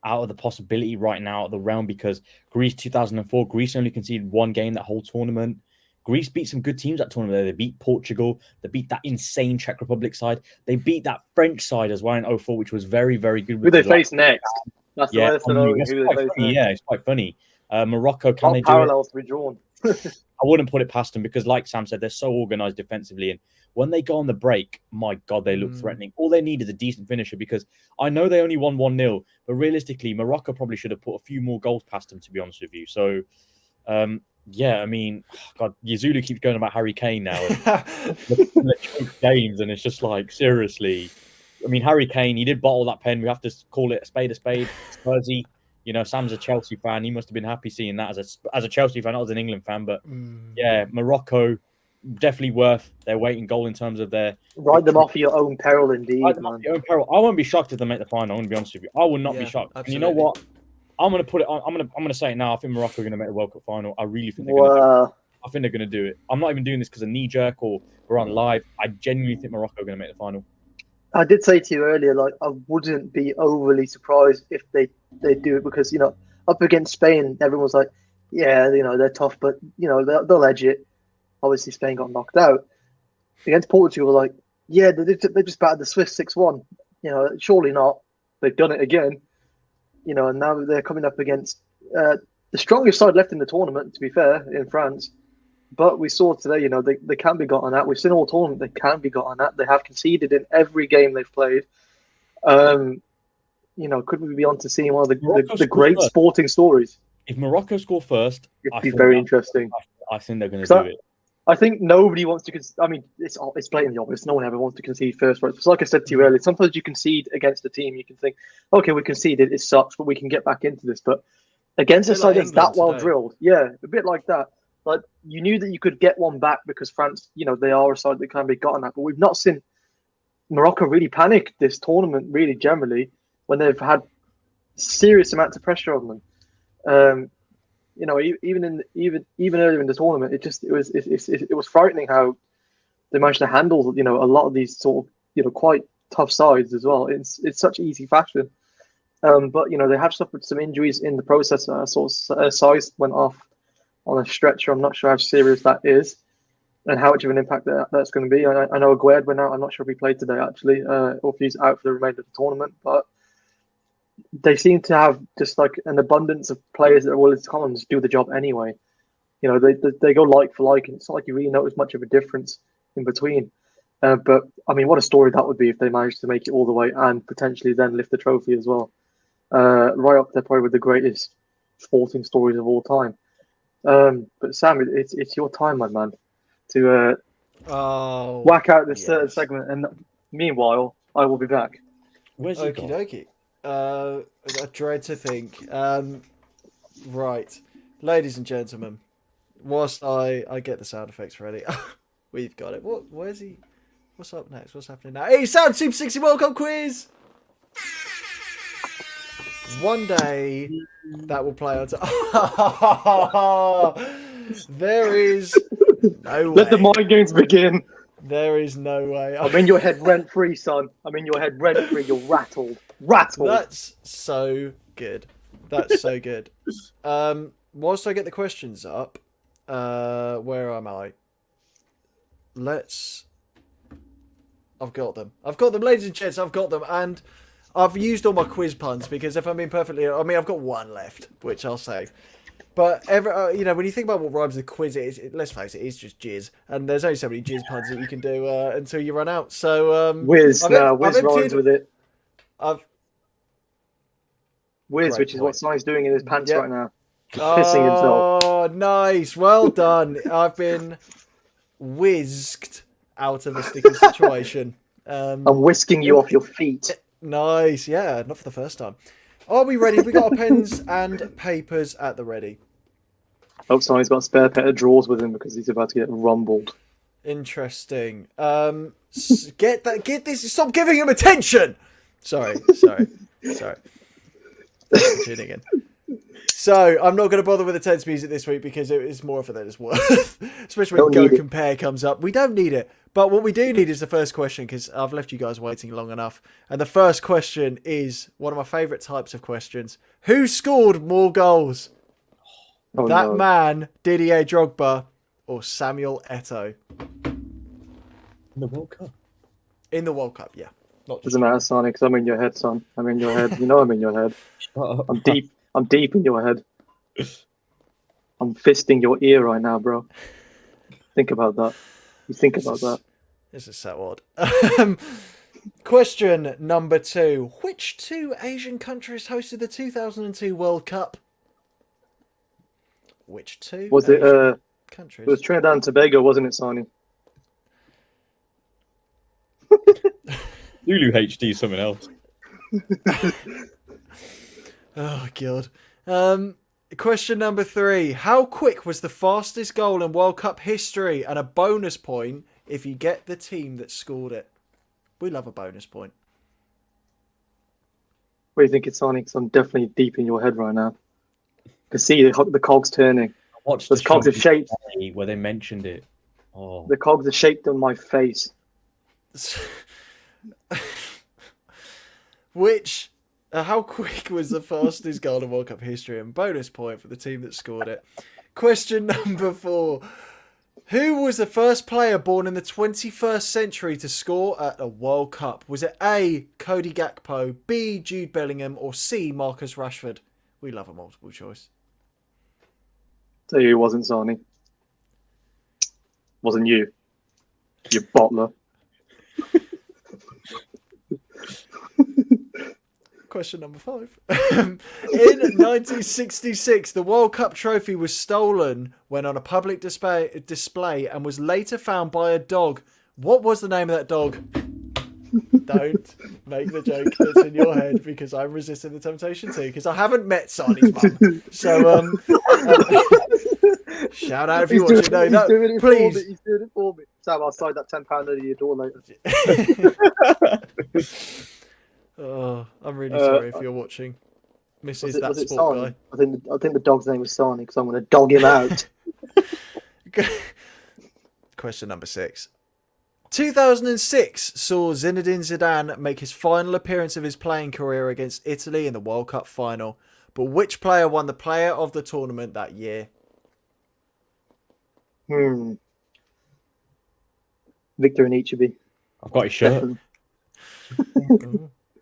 out of the possibility right now of the realm, because Greece 2004, Greece only conceded one game that whole tournament. Greece beat some good teams that tournament. They beat Portugal. They beat that insane Czech Republic side. They beat that French side as well in 04, which was very, very good. Who they face next? That's the way to know who they face next. Yeah, it's quite funny. Morocco, can they do it? Parallels to be drawn. I wouldn't put it past them, because, like Sam said, they're so organised defensively. And when they go on the break, my God, they look threatening. All they need is a decent finisher, because I know they only won 1-0, but realistically, Morocco probably should have put a few more goals past them, to be honest with you. So, yeah, I mean, God, Yazulu keeps going about Harry Kane now. And the choke games, and it's just like, seriously. I mean, Harry Kane, he did bottle that pen. We have to call it a spade, Spursy. You know, Sam's a Chelsea fan. He must have been happy seeing that as a Chelsea fan, not as an England fan. But yeah, Morocco, definitely worth their weight in gold in terms of their... Ride them off your own peril, indeed, Ride them off your own peril. I won't be shocked if they make the final. I'm going to be honest with you. I will not be shocked. Absolutely. And you know what? I'm going to put it on. I'm going to say it now. I think Morocco are going to make the World Cup final. I really think they're going to do it. I think they're going to do it. I'm not even doing this because of knee-jerk or we're on live. I genuinely think Morocco are going to make the final. I did say to you earlier, like, I wouldn't be overly surprised if they do it, because, you know, up against Spain, everyone's like, yeah, you know, they're tough, but, you know, they'll edge it. Obviously, Spain got knocked out. Against Portugal, like, yeah, they just battered the Swiss 6-1. You know, surely not. They've done it again. You know, and now they're coming up against the strongest side left in the tournament, to be fair, in France. But we saw today, you know, they can be gotten at. We've seen all tournament, they can be gotten at. They have conceded in every game they've played. You know, could we be on to seeing one of the great sporting stories? If Morocco score first, it'd be very interesting. I think they're going to do it. I think nobody wants to. I mean, it's blatantly obvious. No one ever wants to concede first, right? So like I said to you earlier, sometimes you concede against a team. You can think, okay, we conceded. It sucks, but we can get back into this. But against a side that's that well drilled, yeah, a bit like that. Like, you knew that you could get one back because France, you know, they are a side that can be gotten at. But we've not seen Morocco really panic this tournament, really, generally, when they've had serious amounts of pressure on them. You know, even earlier in the tournament, it was frightening how they managed to handle, you know, a lot of these sort of, you know, quite tough sides as well. It's such easy fashion. But, you know, they have suffered some injuries in the process. Size went off on a stretcher. I'm not sure how serious that is and how much of an impact that's going to be. I know Aguerd went out. I'm not sure if he played today, actually, or if he's out for the remainder of the tournament. But they seem to have just like an abundance of players that are willing to come and just do the job anyway. You know, they go like for like, and it's not like you really notice much of a difference in between. But I mean, what a story that would be if they managed to make it all the way and potentially then lift the trophy as well. Right up there, probably with the greatest sporting stories of all time. But Sam, it's your time, my man, to whack out this certain segment. And meanwhile, I will be back. Where's he Okie gone? dokie. I dread to think. Right, ladies and gentlemen, whilst I get the sound effects ready, we've got it. Where's he? What's up next? What's happening now? Hey, Sam Super 60 World Cup quiz. One day that will play on. There is no way. Let the mind games begin. There is no way. I'm in your head rent free, son. I'm in your head rent free. You're rattled. Rattled. That's so good. That's so good. Whilst I get the questions up, where am I? I've got them. I've got them, ladies and gents. I've got them, and I've used all my quiz puns because if I'm being perfectly, I mean, I've got one left, which I'll save. But when you think about what rhymes with quiz, let's face it, it's just jizz, and there's only so many jizz puns that you can do until you run out. So Whiz rhymes with it. Whiz, which is what Sai's doing in his pants right now. Pissing himself. Oh, nice. Well done. I've been whisked out of a sticky situation. I'm whisking you off your feet. Nice. Yeah, not for the first time. Are we ready? We got our pens and papers at the ready. Hope Sai's got a spare pair of drawers with him because he's about to get rumbled. Interesting. Get this. Stop giving him attention. Sorry. Tuning in. So I'm not going to bother with the tense music this week because it is more for that it's worth. Especially when Go Compare comes up. We don't need it. But what we do need is the first question because I've left you guys waiting long enough. And the first question is one of my favourite types of questions. Who scored more goals? Man, Didier Drogba, or Samuel Eto'o? In the World Cup. In the World Cup, yeah. Doesn't matter, Sonny, because I'm in your head, son. I'm in your head. You know I'm in your head. I'm deep in your head. I'm fisting your ear right now, bro. Think about that. You think about that. This is so odd. Question number 2. Which 2 Asian countries hosted the 2002 World Cup? Which 2 was Asian it countries? It was Trinidad and Tobago, wasn't it, Sonny? Lulu HD is something else. Oh, God. Question number 3. How quick was the fastest goal in World Cup history? And a bonus point if you get the team that scored it. We love a bonus point. What do you think it's, Sonny? Because I'm definitely deep in your head right now. I can see the cogs turning. I watched Those cogs are shaped. where they mentioned it. Oh. The cogs are shaped on my face. Which... how quick was the fastest goal in World Cup history? And bonus point for the team that scored it. Question number 4. Who was the first player born in the 21st century to score at a World Cup? Was it A, Cody Gakpo, B, Jude Bellingham, or C, Marcus Rashford? We love a multiple choice. Tell you who wasn't, Sonny. Wasn't you. You bottler. Question number 5. In 1966, the World Cup trophy was stolen when on a public display and was later found by a dog. What was the name of that dog? Don't make the joke that's in your head because I'm resisting the temptation to because I haven't met Sani's mum. So, shout out if you watch it. No, please. He's doing it for me. Sam, I'll slide that £10 under your door later. Oh, I'm really sorry if you're watching. Mrs. That Sport Guy. I think the dog's name was Sani because I'm going to dog him out. Question number 6. 2006 saw Zinedine Zidane make his final appearance of his playing career against Italy in the World Cup final. But which player won the player of the tournament that year? Victor Anichebe. I've got his shirt.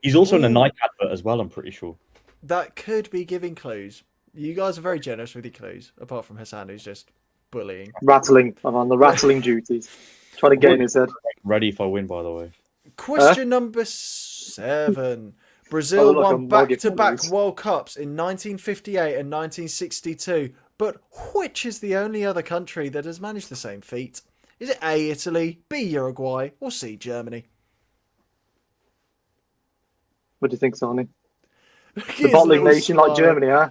He's also in a Nike advert as well, I'm pretty sure. That could be giving clues. You guys are very generous with your clues, apart from Hassan, who's just bullying. Rattling. I'm on the rattling duties. Trying to get in his head. Ready if I win, by the way. Question number 7. Brazil look, won I'm Morgan back-to-back Fernandes. World Cups in 1958 and 1962, but which is the only other country that has managed the same feat? Is it A, Italy, B, Uruguay, or C, Germany? What do you think, Sonny? The His bottling little nation like smile. Germany, huh?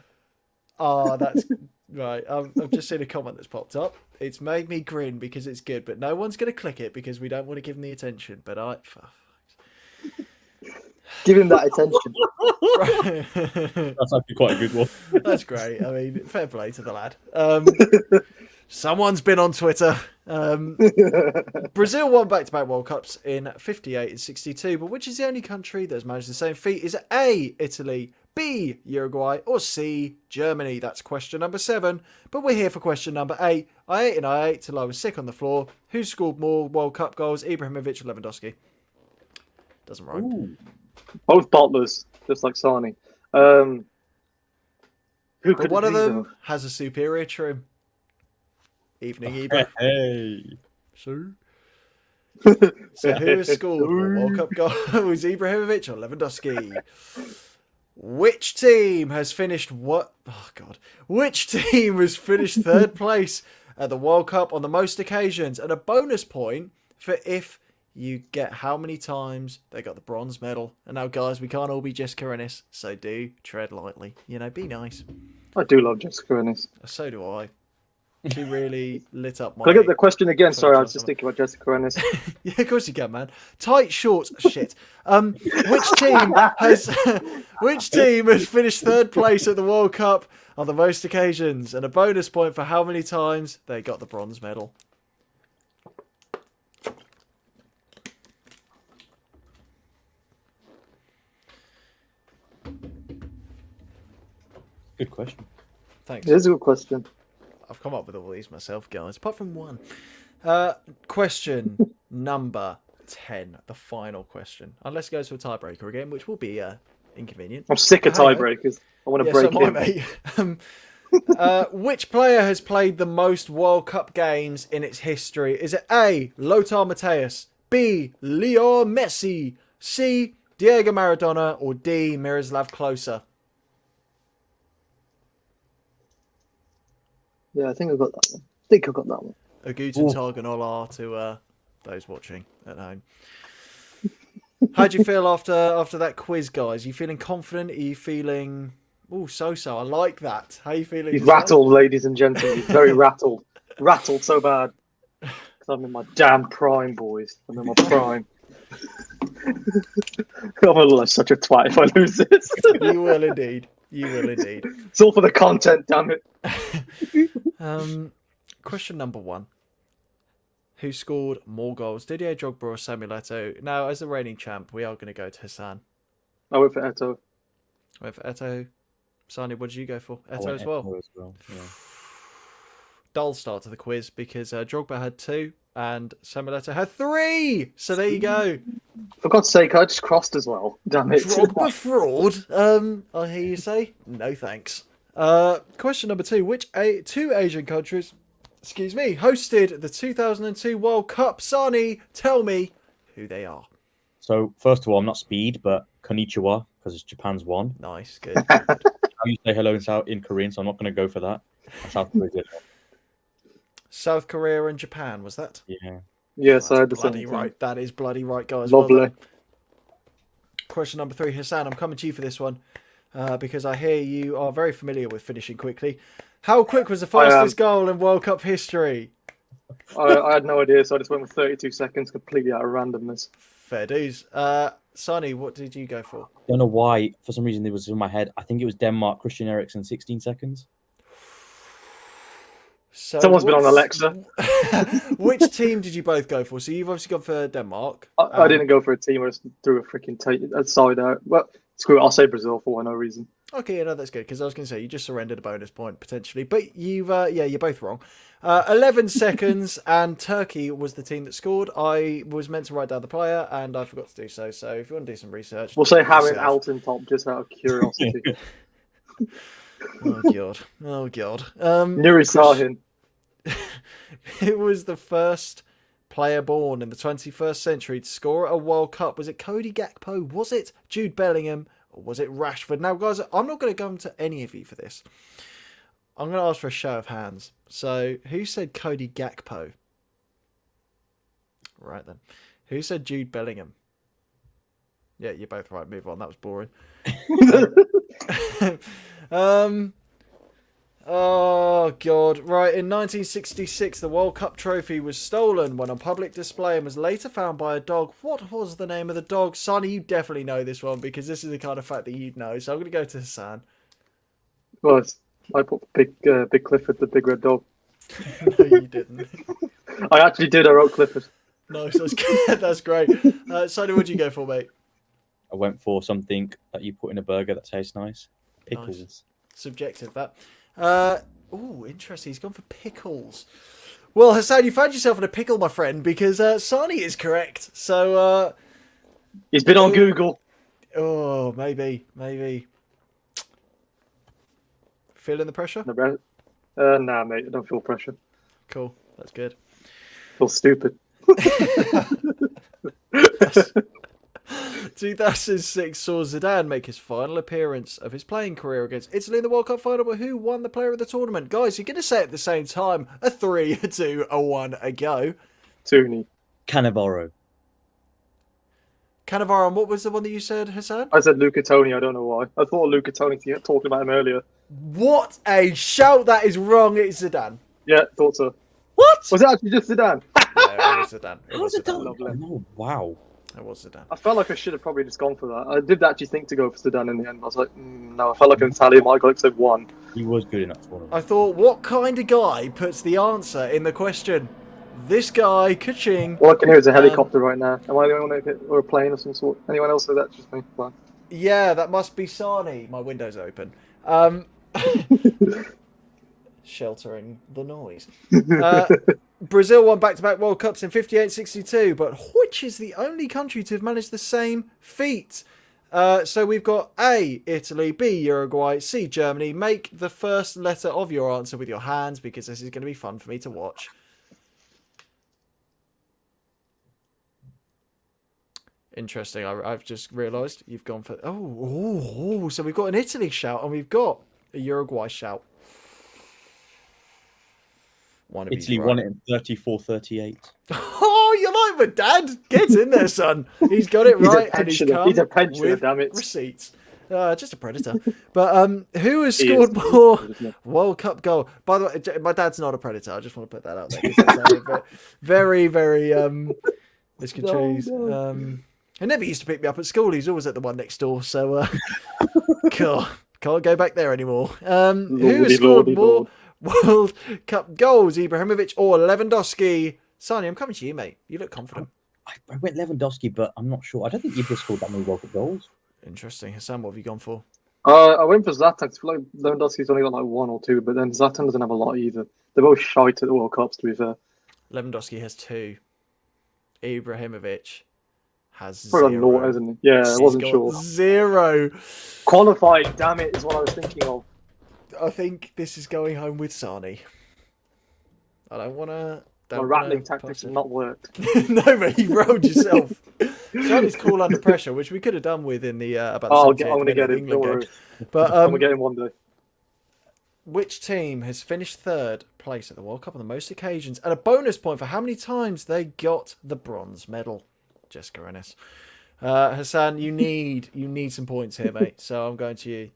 Oh, that's right. I've just seen a comment that's popped up. It's made me grin because it's good, but no one's going to click it because we don't want to give them the attention. But Give him that attention. That's actually quite a good one. That's great. I mean, fair play to the lad. Someone's been on Twitter. Brazil won back-to-back World Cups in 58 and 62, but which is the only country that has managed the same feat? Is it A, Italy, B, Uruguay, or C, Germany? That's question number 7. But we're here for question number 8. I ate and I ate till I was sick on the floor. Who scored more World Cup goals, Ibrahimovic or Lewandowski? Doesn't rhyme. Ooh. Both bottlers, just like Sani. Who But could one it of be, them though? has a superior trim. Evening, Ibra. Hey. So who has scored more World Cup goals, Ibrahimovic or Lewandowski? Which team has finished what? Oh God! Which team has finished third place at the World Cup on the most occasions, and a bonus point for if you get how many times they got the bronze medal? And now, guys, we can't all be Jessica Ennis, so do tread lightly. You know, be nice. I do love Jessica Ennis. So do I. She really lit up my. Can I get the question again? Sorry, I was just summer. thinking about Jessica Ennis. Yeah, of course you can, man. Tight shorts, shit. Which team has finished third place at the World Cup on the most occasions, and a bonus point for how many times they got the bronze medal? Good question. Thanks. It is a good question. I've come up with all these myself, guys, apart from one. Question number 10, the final question. Unless it goes to a tiebreaker again, which will be inconvenient. I'm sick of Hey, tiebreakers. I want to break so am it. I, mate. Which player has played the most World Cup games in its history? Is it A, Lothar Matthäus, B, Leo Messi, C, Diego Maradona, or D, Miroslav Klose? Yeah, I think I've got that one. I think I've got that one. A guten Tag and Hola to those watching at home. How do you feel after that quiz, guys? Are you feeling confident? Are you feeling so? I like that. How are you feeling? He's yourself? rattled, ladies and gentlemen. He's very rattled. Rattled so bad. Because I'm in my damn prime, boys. I'm in my prime. I'm gonna look like such a twat if I lose this. You will indeed. You will indeed. It's all for the content, damn it. Question number 1. Who scored more goals, Didier Drogba or Samuel Eto'o? Now, as the reigning champ, we are going to go to Hassan. I went for Eto. Went for Eto'o. Sani, what did you go for? I Eto'o went as well. Eto'o as well. Yeah. Dull start to the quiz because Drogba had 2 and Samuel Eto'o had 3. So there you go. For God's sake, I just crossed as well. Damn it. Drogba fraud. I hear you say no thanks. Question number 2. Which two Asian countries, hosted the 2002 World Cup? Sani, tell me who they are. So, first of all, I'm not speed, but konnichiwa, because it's Japan's one. Nice, good. How you say hello in Korean, so I'm not going to go for that. That's South Korea. South Korea and Japan, was that? Yeah. Yes, I had the That's same bloody thing. right. That is bloody right, guys. Well Lovely. done. Question number 3. Hassan, I'm coming to you for this one because I hear you are very familiar with finishing quickly. How quick was the fastest goal in World Cup history? I had no idea, so I just went with 32 seconds, completely out of randomness. Fair dues. Sani, what did you go for? Don't know why. For some reason, it was in my head. I think it was Denmark, Christian Eriksen, 16 seconds. So Someone's been on Alexa. Which team did you both go for? So you've obviously gone for Denmark. I didn't go for a team, I just threw a freaking side out. Well, screw it, I'll say Brazil for no reason. Okay, no, that's good because I was going to say you just surrendered a bonus point potentially, but you've you're both wrong. 11 seconds, and Turkey was the team that scored. I was meant to write down the player, and I forgot to do so. So if you want to do some research, We'll say Harry Harry Alton top just out of curiosity. Oh god, oh god. Nuri Sahin. It was the first player born in the 21st century to score at a World Cup? Was it Cody Gakpo? Was it Jude Bellingham? Or was it Rashford? Now, guys, I'm not going to go to any of you for this. I'm going to ask for a show of hands. So, who said Cody Gakpo? Right then. Who said Jude Bellingham? Yeah, you're both right. Move on. That was boring. Oh, God. Right, in 1966, the World Cup trophy was stolen when on public display and was later found by a dog. What was the name of the dog? Sonny, you definitely know this one because this is the kind of fact that you'd know. So I'm going to go to Hassan. Well, I put Big Clifford, the big red dog. No, you didn't. I actually did. I wrote Clifford. Nice, that's good. That's great. Sonny, what'd you go for, mate? I went for something that you put in a burger that tastes nice. Pickles. Nice. Subjective, that. Interesting. He's gone for pickles. Well, Hassan, you found yourself in a pickle, my friend, because Sani is correct. So, he's been on Google. Oh, maybe. Feeling the pressure? Nah, mate. I don't feel pressure. Cool. That's good. I feel stupid. 2006 saw Zidane make his final appearance of his playing career against Italy in the World Cup final, but who won the player of the tournament? Guys, you're going to say it at the same time. A 3, a 2, a 1, a go. Tooney. Cannavaro. Cannavaro, and what was the one that you said, Hassan? I said Luca Toni. I don't know why. I thought Luca Toni talked about him earlier. What a shout. That is wrong. It's Zidane. Yeah, thought so. What? Was it actually just Zidane? No, it was Zidane. It How was was it Zidane. done? Oh, wow. It was Zidane. I felt like I should have probably just gone for that. I did actually think to go for Zidane in the end. I was like, no, I felt like an Italian might go said 1. He was good in that tournament. I thought, what kind of guy puts the answer in the question? This guy, ka-ching. All I can hear is a helicopter right now. Am I the only one or a plane of some sort? Anyone else say that? Just me. Fine. Yeah, that must be Sani. My window's open. Sheltering the noise. Brazil won back-to-back World Cups in 58-62, but which is the only country to have managed the same feat? So we've got A, Italy, B, Uruguay, C, Germany. Make the first letter of your answer with your hands because this is going to be fun for me to watch. Interesting. I've just realised you've gone for... Oh, so we've got an Italy shout and we've got a Uruguay shout. Italy won it in 34-38. Oh, you like my dad? Get in there, son. He's got it right, and he's come He's a pensioner, with damn it. receipts. Just a predator. But who has scored more World Cup goal? By the way, my dad's not a predator. I just want to put that out there. 'Cause that's a bit very, very misconstrued. He never used to pick me up at school. He's always at the one next door. So, God, can't go back there anymore. Who has scored more World Cup goals, Ibrahimovic or Lewandowski? Sonny, I'm coming to you, mate. You look confident. I went Lewandowski, but I'm not sure. I don't think Ibra scored that many World Cup goals. Interesting. Hassan, what have you gone for? I went for Zlatan. I feel like Lewandowski's only got like 1 or 2, but then Zlatan doesn't have a lot either. They're both shite at the World Cups, to be fair. Lewandowski has 2. Ibrahimovic has Probably 0. got 0, isn't he? Yeah, I wasn't sure. 0. Qualified, damn it, is what I was thinking of. I think this is going home with Sani. I don't want to... My rattling tactics have not worked. No, but you rolled yourself. Sani's cool under pressure, which we could have done with in the about the I'm 78th going to minute get of the him, don't England worry. game. But I'm going to get him one day. which team has finished 3rd place at the World Cup on the most occasions? And a bonus point for how many times they got the bronze medal. Jessica Ennis. Hassan, you need some points here, mate. So I'm going to you.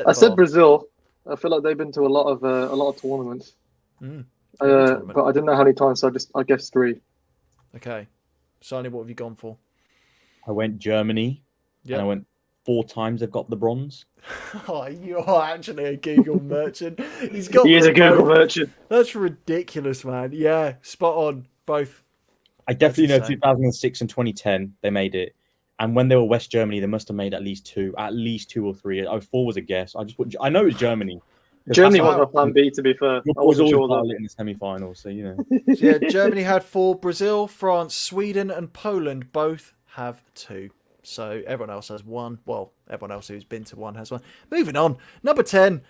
I said Brazil. I feel like they've been to a lot of tournaments. But I didn't know how many times, so I guess 3. Okay. Sani, what have you gone for? I went Germany. Yeah. And I went 4 times they've got the bronze. Oh, you are actually a Google merchant. He is a Google merchant. That's ridiculous, man. Yeah, spot on. Both. I definitely know 2006 and 2010 they made it. And when they were West Germany, they must have made at least 2 or 3. 4 was a guess. I know it's Germany. Germany was my plan B, to be fair. I wasn't sure that. In the semi-final, so you know. Yeah, Germany had 4. Brazil, France, Sweden, and Poland both have 2. So everyone else has 1. Well, everyone else who's been to 1 has 1. Moving on. Number 10.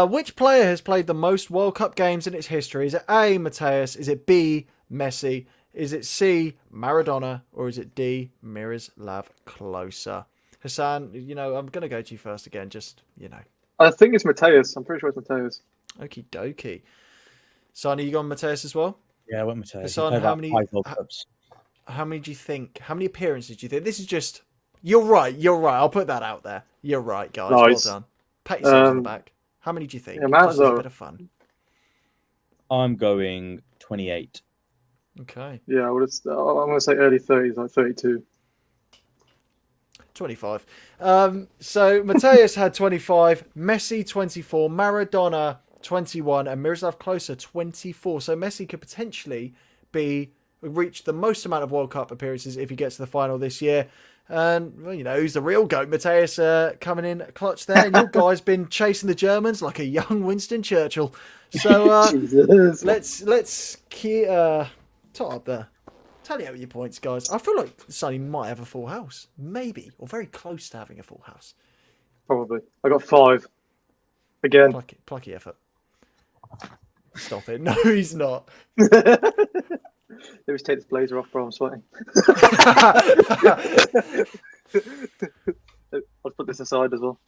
Which player has played the most World Cup games in its history? Is it A, Mateus? Is it B, Messi? Is it C, Maradona, or is it D, Miroslav Klose? Hassan, I'm going to go to you first again, I think it's Mateus. I'm pretty sure it's Mateus. Okie dokie. Sonny, you gone Mateus as well? Yeah, I went with Mateo. Hassan, He played about 5 World Cups. how many do you think? How many appearances do you think? This is just. You're right. I'll put that out there. You're right, guys. Nice. Well done. Pat yourselves on the back. How many do you think? Amount This is a though. bit of fun. I'm going 28. Okay. Yeah, I'm gonna say early 30s, like 32. 25. So Mateus had 25, Messi 24, Maradona 21, and Miroslav Klose 24. So Messi could potentially reach the most amount of World Cup appearances if he gets to the final this year. And well, who's the real GOAT? Mateus coming in clutch there. And your guy's been chasing the Germans like a young Winston Churchill. So Jesus. let's tot up there. Tally out your points, guys. I feel like Sonny might have a full house. Maybe. Or very close to having a full house. Probably. I got 5. Again. Plucky effort. Stop it. No, he's not. Let me just take this blazer off, bro. I'm sweating. I'll put this aside as well.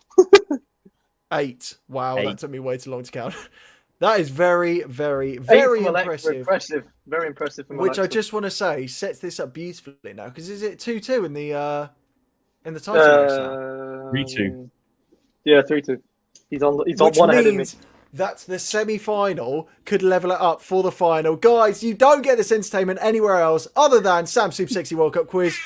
8. Wow, 8. that took me way too long to count. That is very, very, very impressive. Very impressive. From Which Alexa. I just want to say sets this up beautifully now. Because is it 2-2 in the title race now? 3-2. Yeah, 3-2. He's on Which one ahead of me. means that the semi-final could level it up for the final. Guys, you don't get this entertainment anywhere else other than Sam Super 60 World Cup quiz.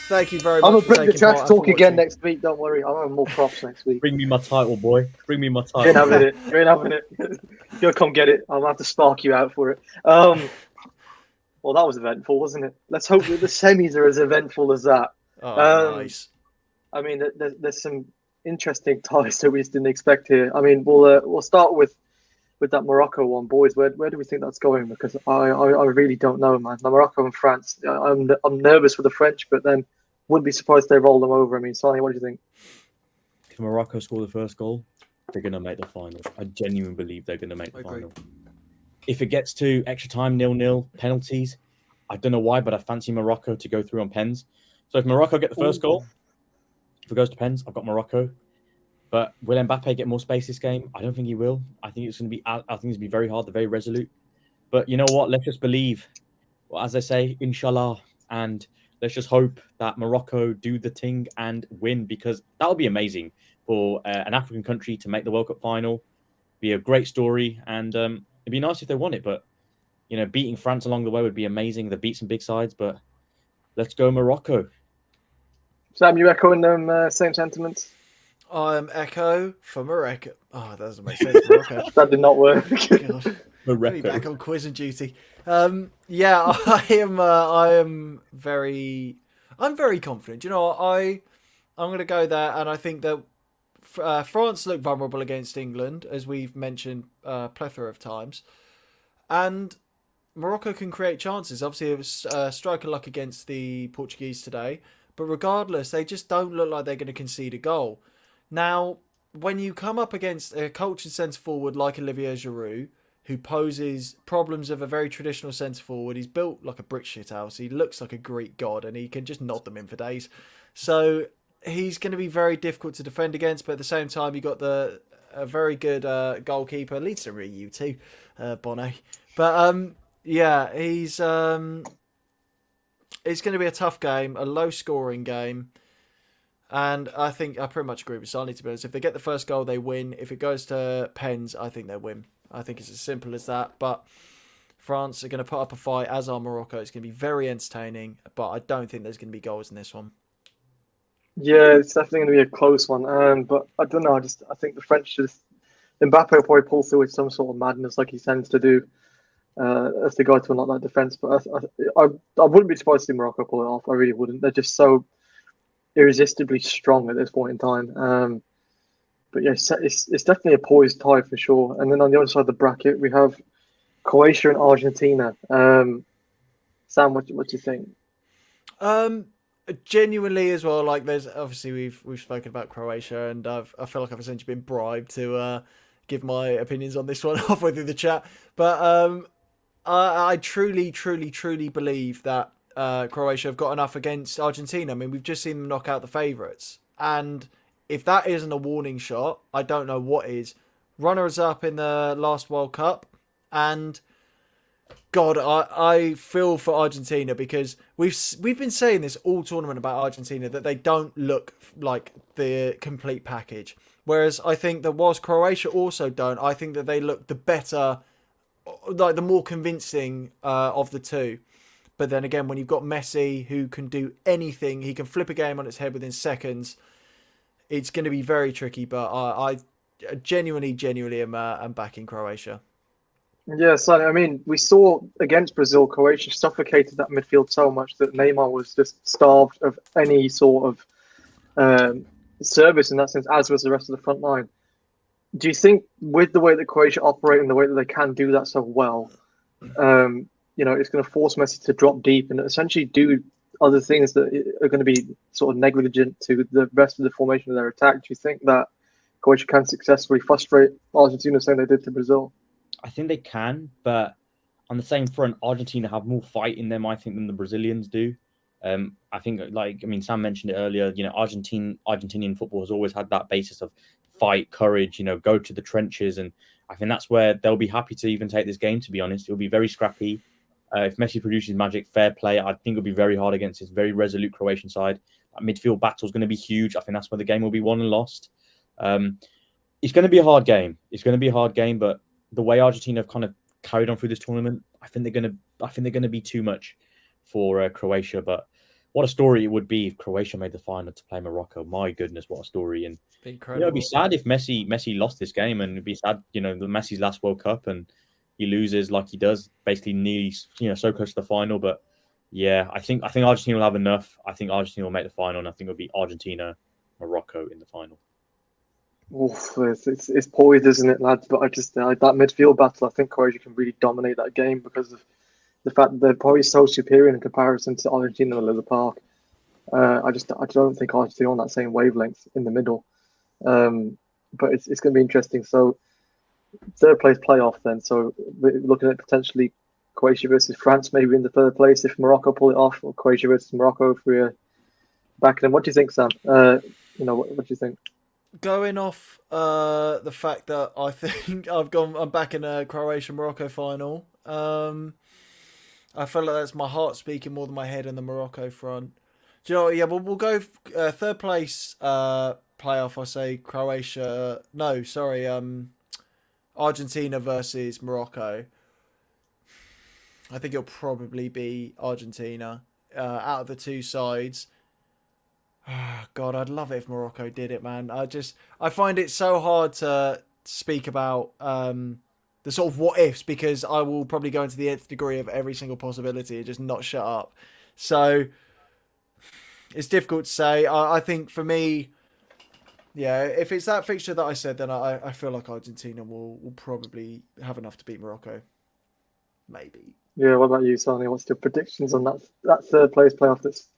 Thank you very much. I'm gonna for bring the taking trash part and talk for again watching. next week. Don't worry. I'm having more props next week. Bring me my title, boy. Bring me my You ain't title. having it. You ain't having it. You'll come get it. I'll have to spark you out for it. Well, that was eventful, wasn't it? Let's hope that the semis are as eventful as that. Oh, nice. I mean, there's some interesting ties that we just didn't expect here. I mean, we'll start with that Morocco one, boys. Where do we think that's going? Because I really don't know, man. The Morocco and France. I'm nervous for the French, but then wouldn't be surprised if they roll them over. I mean, Sonny, what do you think? If Morocco score the first goal, they're going to make the final. I genuinely believe they're going to make the Agree. final. If it gets to extra time, 0-0, penalties, I don't know why, but I fancy Morocco to go through on pens. So if Morocco get the first goal, if it goes to pens, I've got Morocco. But will Mbappe get more space this game? I don't think he will. I think it's going to be. I think it's going to be very hard. They're very resolute. But you know what? Let's just believe. Well, as they say, inshallah, and let's just hope that Morocco do the thing and win, because that would be amazing for an African country to make the World Cup final. Be a great story, and it'd be nice if they won it. But beating France along the way would be amazing. They beat some big sides, but let's go Morocco. Sam, you echoing them same sentiments? I'm Echo for Morocco. Oh, that doesn't make sense. Morocco. That did not work. God. Really Morocco. back on quiz and duty. Yeah, I'm very confident. You know what? I'm going to go there, and I think that France look vulnerable against England, as we've mentioned a plethora of times, and Morocco can create chances. Obviously, it was striker luck against the Portuguese today, but regardless, they just don't look like they're going to concede a goal. Now, when you come up against a cultured centre forward like Olivier Giroud, who poses problems of a very traditional centre forward, he's built like a brick shit house. He looks like a Greek god, and he can just nod them in for days. So he's going to be very difficult to defend against. But at the same time, you got a very good goalkeeper. Leads to really you too, Bono. But yeah, it's going to be a tough game, a low scoring game. And I think I pretty much agree with Sonny, to be honest. If they get the first goal, they win. If it goes to pens, I think they win. I think it's as simple as that. But France are going to put up a fight, as are Morocco. It's going to be very entertaining, but I don't think there's going to be goals in this one. Yeah, it's definitely going to be a close one. But I don't know. I think the French Mbappe will probably pull through with some sort of madness like he tends to do as the guy to unlock that defense. But I wouldn't be surprised to see Morocco pull it off. I really wouldn't. They're just so irresistibly strong at this point in time. But yeah, it's definitely a poised tie for sure. And then on the other side of the bracket, we have Croatia and Argentina. Sam, what do you think? Genuinely as well, like there's obviously we've spoken about Croatia, and I feel like I've essentially been bribed to give my opinions on this one halfway through the chat. But I truly, truly, truly believe that Croatia have got enough against Argentina. I mean, we've just seen them knock out the favourites. And if that isn't a warning shot, I don't know what is. Runners up in the last World Cup. And God, I feel for Argentina because we've been saying this all tournament about Argentina, that they don't look like the complete package. Whereas I think that whilst Croatia also don't, I think that they look the better, like the more convincing of the two. But then again, when you've got Messi who can do anything, he can flip a game on its head within seconds. It's going to be very tricky. But I genuinely am backing Croatia. Yeah, so I mean, we saw against Brazil, Croatia suffocated that midfield so much that Neymar was just starved of any sort of service in that sense, as was the rest of the front line. Do you think, with the way that Croatia operate and the way that they can do that so well, it's going to force Messi to drop deep and essentially do other things that are going to be sort of negligent to the rest of the formation of their attack? Do you think that Croatia can successfully frustrate Argentina, saying they did to Brazil? I think they can, but on the same front, Argentina have more fight in them, I think, than the Brazilians do. I think, Sam mentioned it earlier. Argentinian football has always had that basis of fight, courage. Go to the trenches, and I think that's where they'll be happy to even take this game. To be honest, it'll be very scrappy. If Messi produces magic, fair play. I think it'll be very hard against this very resolute Croatian side. That midfield battle is going to be huge. I think that's where the game will be won and lost. It's going to be a hard game. But the way Argentina have kind of carried on through this tournament, I think they're going to be too much for Croatia. But what a story it would be if Croatia made the final to play Morocco. My goodness, what a story! And it'd be sad if Messi lost this game, and it'd be sad, the Messi's last World Cup, and he loses like he does, basically nearly, so close to the final. But yeah, I think Argentina will have enough. I think Argentina will make the final, and I think it'll be Argentina, Morocco in the final. Oof, it's poised, isn't it, lads? But I just that midfield battle, I think Croatia can really dominate that game because of the fact that they're probably so superior in comparison to Argentina in the Park. I don't think Argentina are on that same wavelength in the middle. But it's going to be interesting. So third place playoff then. So we're looking at potentially Croatia versus France, maybe in the third place if Morocco pull it off, or Croatia versus Morocco if we're back in. What do you think, Sam? What do you think? Going off the fact that I think I'm back in a Croatia-Morocco final. I feel like that's my heart speaking more than my head in the Morocco front. Do you know what? Yeah, we'll go third place playoff. I say Croatia. No, sorry. Argentina versus Morocco. I think it'll probably be Argentina out of the two sides. God, I'd love it if Morocco did it, man. I find it so hard to speak about the sort of what ifs because I will probably go into the nth degree of every single possibility and just not shut up. So it's difficult to say. I think for me, yeah, if it's that fixture that I said, then I feel like Argentina will probably have enough to beat Morocco. Maybe. Yeah, what about you, Sonny? What's your predictions on that third place playoff that's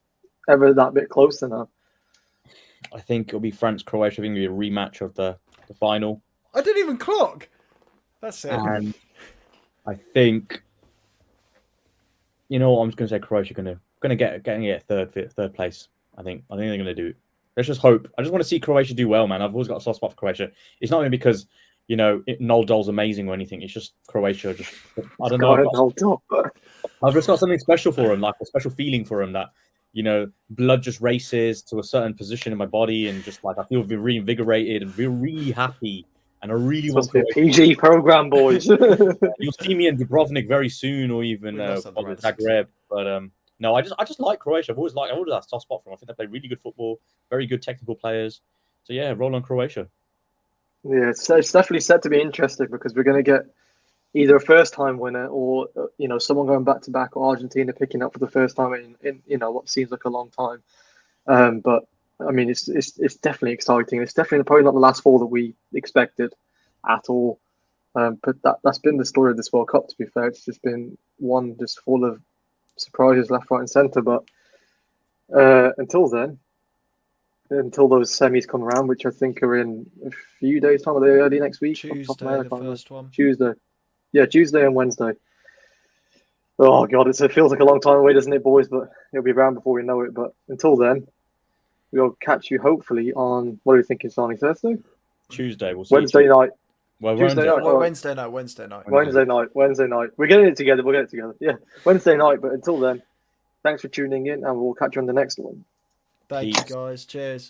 ever that bit closer now? I think it'll be France-Croatia. I think it'll be a rematch of the final. I didn't even clock. That's it. And I think, I'm just going to say Croatia going to get third place. I think they're going to do it. Let's just hope. I just want to see Croatia do well, man. I've always got a soft spot for Croatia. It's not even because Noldol's amazing or anything. It's just Croatia. I don't know. I've just got something special for him, like a special feeling for him that. Blood just races to a certain position in my body, and just like I feel reinvigorated and feel really happy. And I really want to be a PG program, boys. You'll see me in Dubrovnik very soon, or even Zagreb. But no, I just like Croatia. I've always had a soft spot for them. I think they play really good football, very good technical players. So yeah, roll on Croatia. Yeah, it's definitely set to be interesting because we're going to get either a first-time winner or someone going back-to-back, or Argentina picking up for the first time in what seems like a long time. But I mean, it's definitely exciting. It's definitely probably not the last four that we expected at all. But that's been the story of this World Cup. To be fair, it's just been one just full of surprises left, right, and centre. But until then, until those semis come around, which I think are in a few days' time, are they early next week? Tuesday, the first one. Tuesday. Yeah, Tuesday and Wednesday. Oh god, it feels like a long time away, doesn't it, boys? But it'll be around before we know it. But until then, we'll catch you hopefully on what are we thinking, Sonny? Thursday, Tuesday. We'll see. Wednesday night, Well, Tuesday Wednesday. night. All right. Wednesday night. Wednesday night. We're getting it together. We'll get it together. Yeah, Wednesday night. But until then, thanks for tuning in, and we'll catch you on the next one. Thank Peace. you, guys. Cheers.